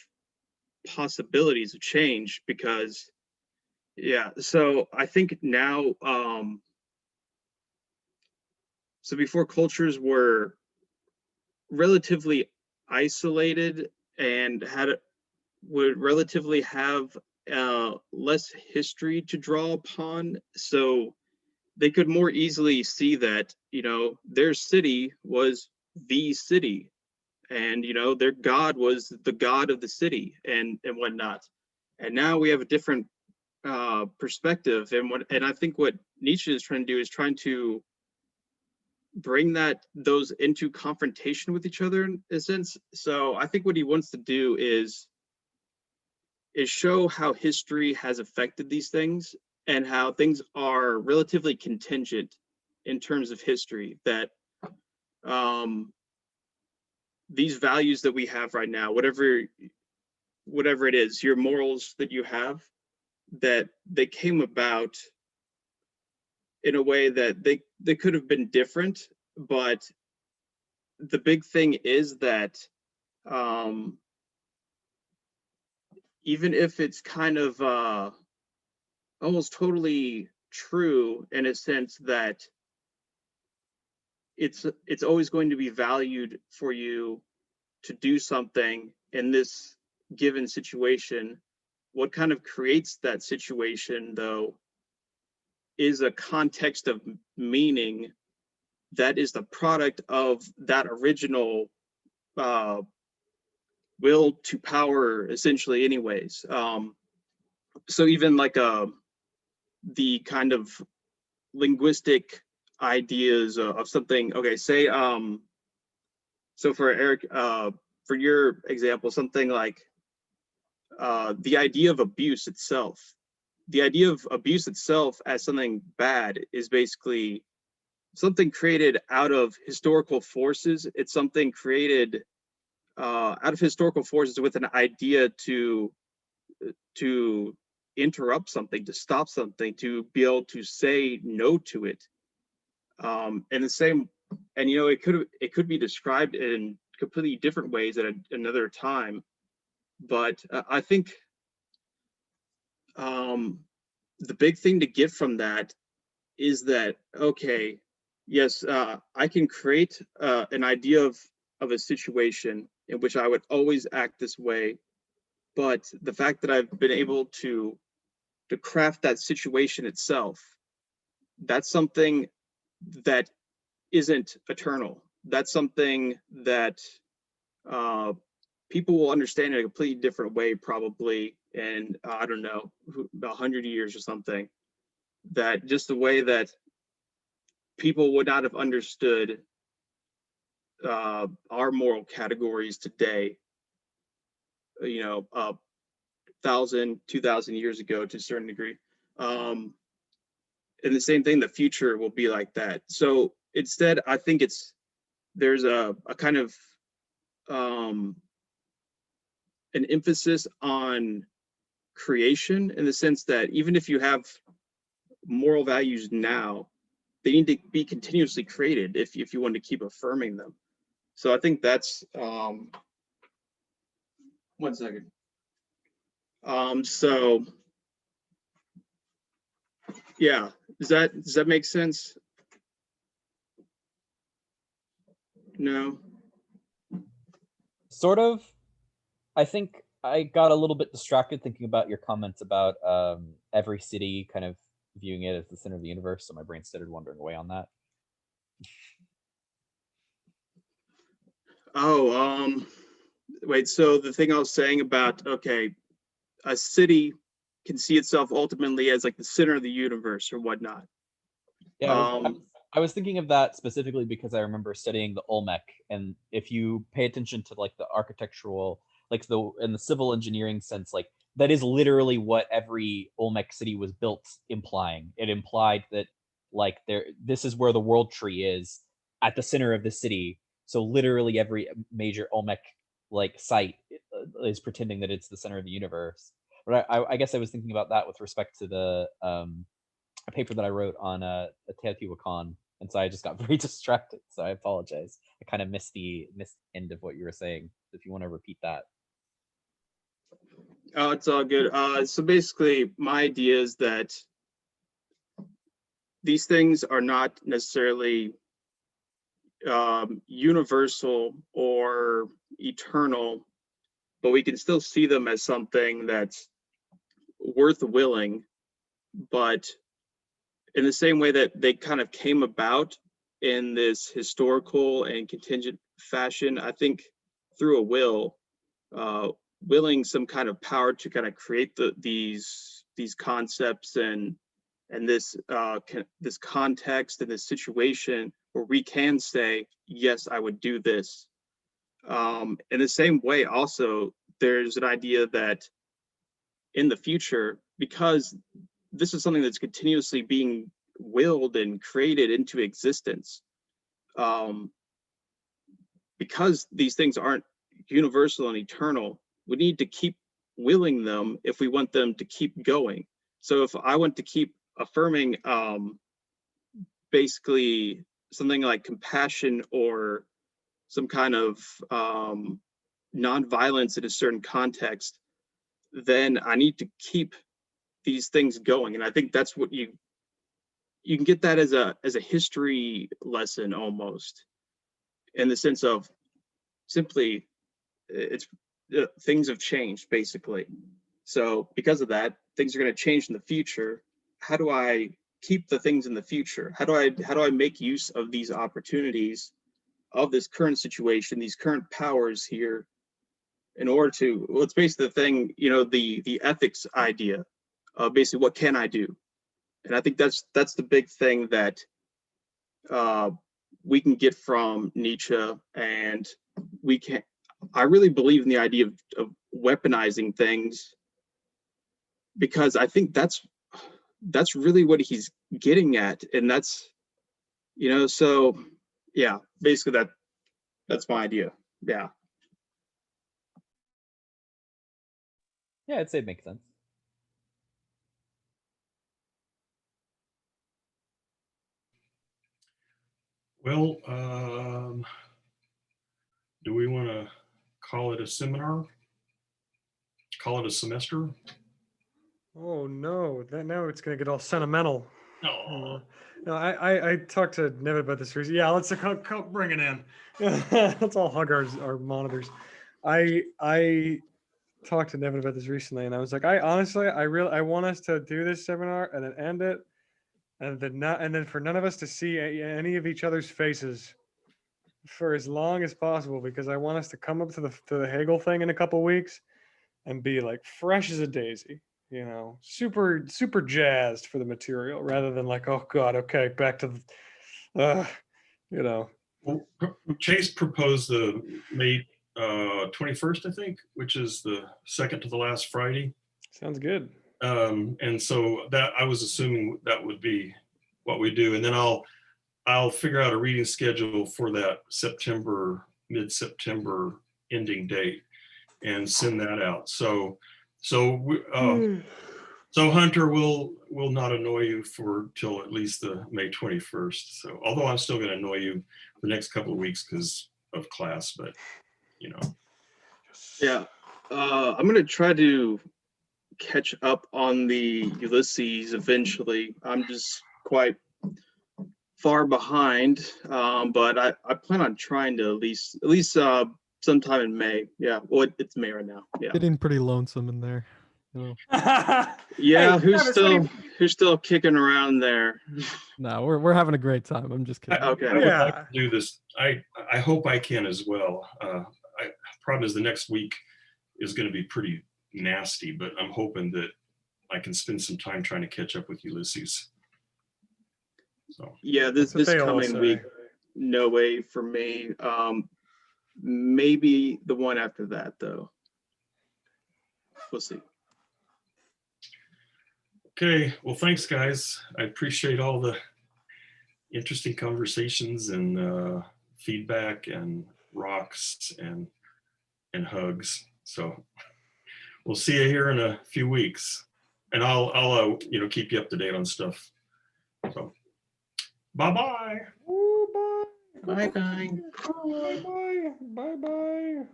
possibilities of change, because yeah, so I think now so before, cultures were relatively isolated and would relatively have less history to draw upon, so they could more easily see that, you know, their city was the city, and, you know, their god was the god of the city, and whatnot. And now we have a different perspective, and I think what Nietzsche is trying to do is trying to bring those into confrontation with each other in a sense. So I think what he wants to do is show how history has affected these things, and how things are relatively contingent in terms of history, that these values that we have right now, whatever it is, your morals that you have, that they came about in a way that they could have been different. But the big thing is that even if it's kind of almost totally true, in a sense that it's always going to be valued for you to do something in this given situation, what kind of creates that situation, though, is a context of meaning that is the product of that original will to power, essentially, anyways. So even like the kind of linguistic ideas of something. Okay, say so for Eric, for your example, something like the idea of abuse itself. The idea of abuse itself as something bad is basically something created out of historical forces. It's something created out of historical forces with an idea to interrupt something, to stop something, to be able to say no to it. And the same, and you know, it could be described in completely different ways at another time. But I think the big thing to get from that is that, okay, yes, I can create an idea of a situation in which I would always act this way, but the fact that I've been able to craft that situation itself, that's something that isn't eternal. That's something that people will understand in a completely different way, probably in I don't know, 100 years or something. That just the way that people would not have understood our moral categories today, you know, 1,000, 2,000 years ago to a certain degree. And the same thing, the future will be like that. So instead, I think there's a kind of an emphasis on creation, in the sense that even if you have moral values now, they need to be continuously created if you want to keep affirming them. So I think that's 1 second. So yeah, does that make sense? No. Sort of. I think I got a little bit distracted thinking about your comments about every city kind of viewing it as the center of the universe, so my brain started wandering away on that. Oh, wait, so the thing I was saying about, okay, a city can see itself ultimately as like the center of the universe or whatnot. Yeah, I was thinking of that specifically because I remember studying the Olmec, and if you pay attention to like the architectural, like in the civil engineering sense, like that is literally what every Olmec city was built implying. It implied that like this is where the world tree is at the center of the city. So literally every major Olmec like site is pretending that it's the center of the universe. But I guess I was thinking about that with respect to the a paper that I wrote on Teotihuacan, and so I just got very distracted. So I apologize. I kind of missed the end of what you were saying. If you want to repeat that. Oh, it's all good. So basically, my idea is that these things are not necessarily universal or eternal, but we can still see them as something that's worth willing. But in the same way that they kind of came about in this historical and contingent fashion, I think through a will, willing some kind of power to kind of create these concepts and this this context and this situation where we can say, yes, I would do this. In the same way, also, there's an idea that in the future, because this is something that's continuously being willed and created into existence, because these things aren't universal and eternal, we need to keep willing them if we want them to keep going. So if I want to keep affirming basically something like compassion or some kind of nonviolence in a certain context, then I need to keep these things going. And I think that's what you can get that as a history lesson, almost, in the sense of simply it's things have changed, basically. So because of that, things are going to change in the future. How do I keep the things in the future? How do I make use of these opportunities of this current situation, these current powers here, in order to, well, it's basically the thing, you know, the ethics idea of basically what can I do? And I think that's the big thing that we can get from Nietzsche, and I really believe in the idea of weaponizing things, because I think that's really what he's getting at. And that's, so yeah, basically that's my idea. Yeah. Yeah, I'd say it makes sense. Well, do we want to call it a seminar? Call it a semester? Oh no, now it's gonna get all sentimental. No. No, I talked to Nevin about this recently. Yeah, let's bring it in. Let's all hug our monitors. I talked to Nevin about this recently, and I was like, I want us to do this seminar and then end it, and then for none of us to see any of each other's faces for as long as possible, because I want us to come up to the Hegel thing in a couple weeks and be like fresh as a daisy, super jazzed for the material, rather than like, oh god, okay, back to Well, Chase proposed the May 21st, I think, which is the second to the last Friday. Sounds good. And so that I was assuming that would be what we do, and then I'll figure out a reading schedule for that mid-September ending date and send that out. So Hunter will not annoy you till at least the May 21st. So although I'm still going to annoy you the next couple of weeks because of class, but Yeah. I'm going to try to catch up on the Ulysses eventually. I'm just quite far behind, but I plan on trying to at least sometime in May. Yeah, well, it's May right now. Yeah. Getting pretty lonesome in there. Yeah, Hey, Travis, who's still kicking around there? No, we're having a great time. I'm just kidding. Okay. I would like to do this. I hope I can as well. Problem is the next week is going to be pretty nasty, but I'm hoping that I can spend some time trying to catch up with Ulysses. So yeah, this coming week, no way for me. Maybe the one after that, though. We'll see. Okay, well, thanks, guys. I appreciate all the interesting conversations and feedback and rocks and hugs. So we'll see you here in a few weeks, and I'll keep you up to date on stuff. So bye-bye. Bye. Bye-bye. Bye. Bye.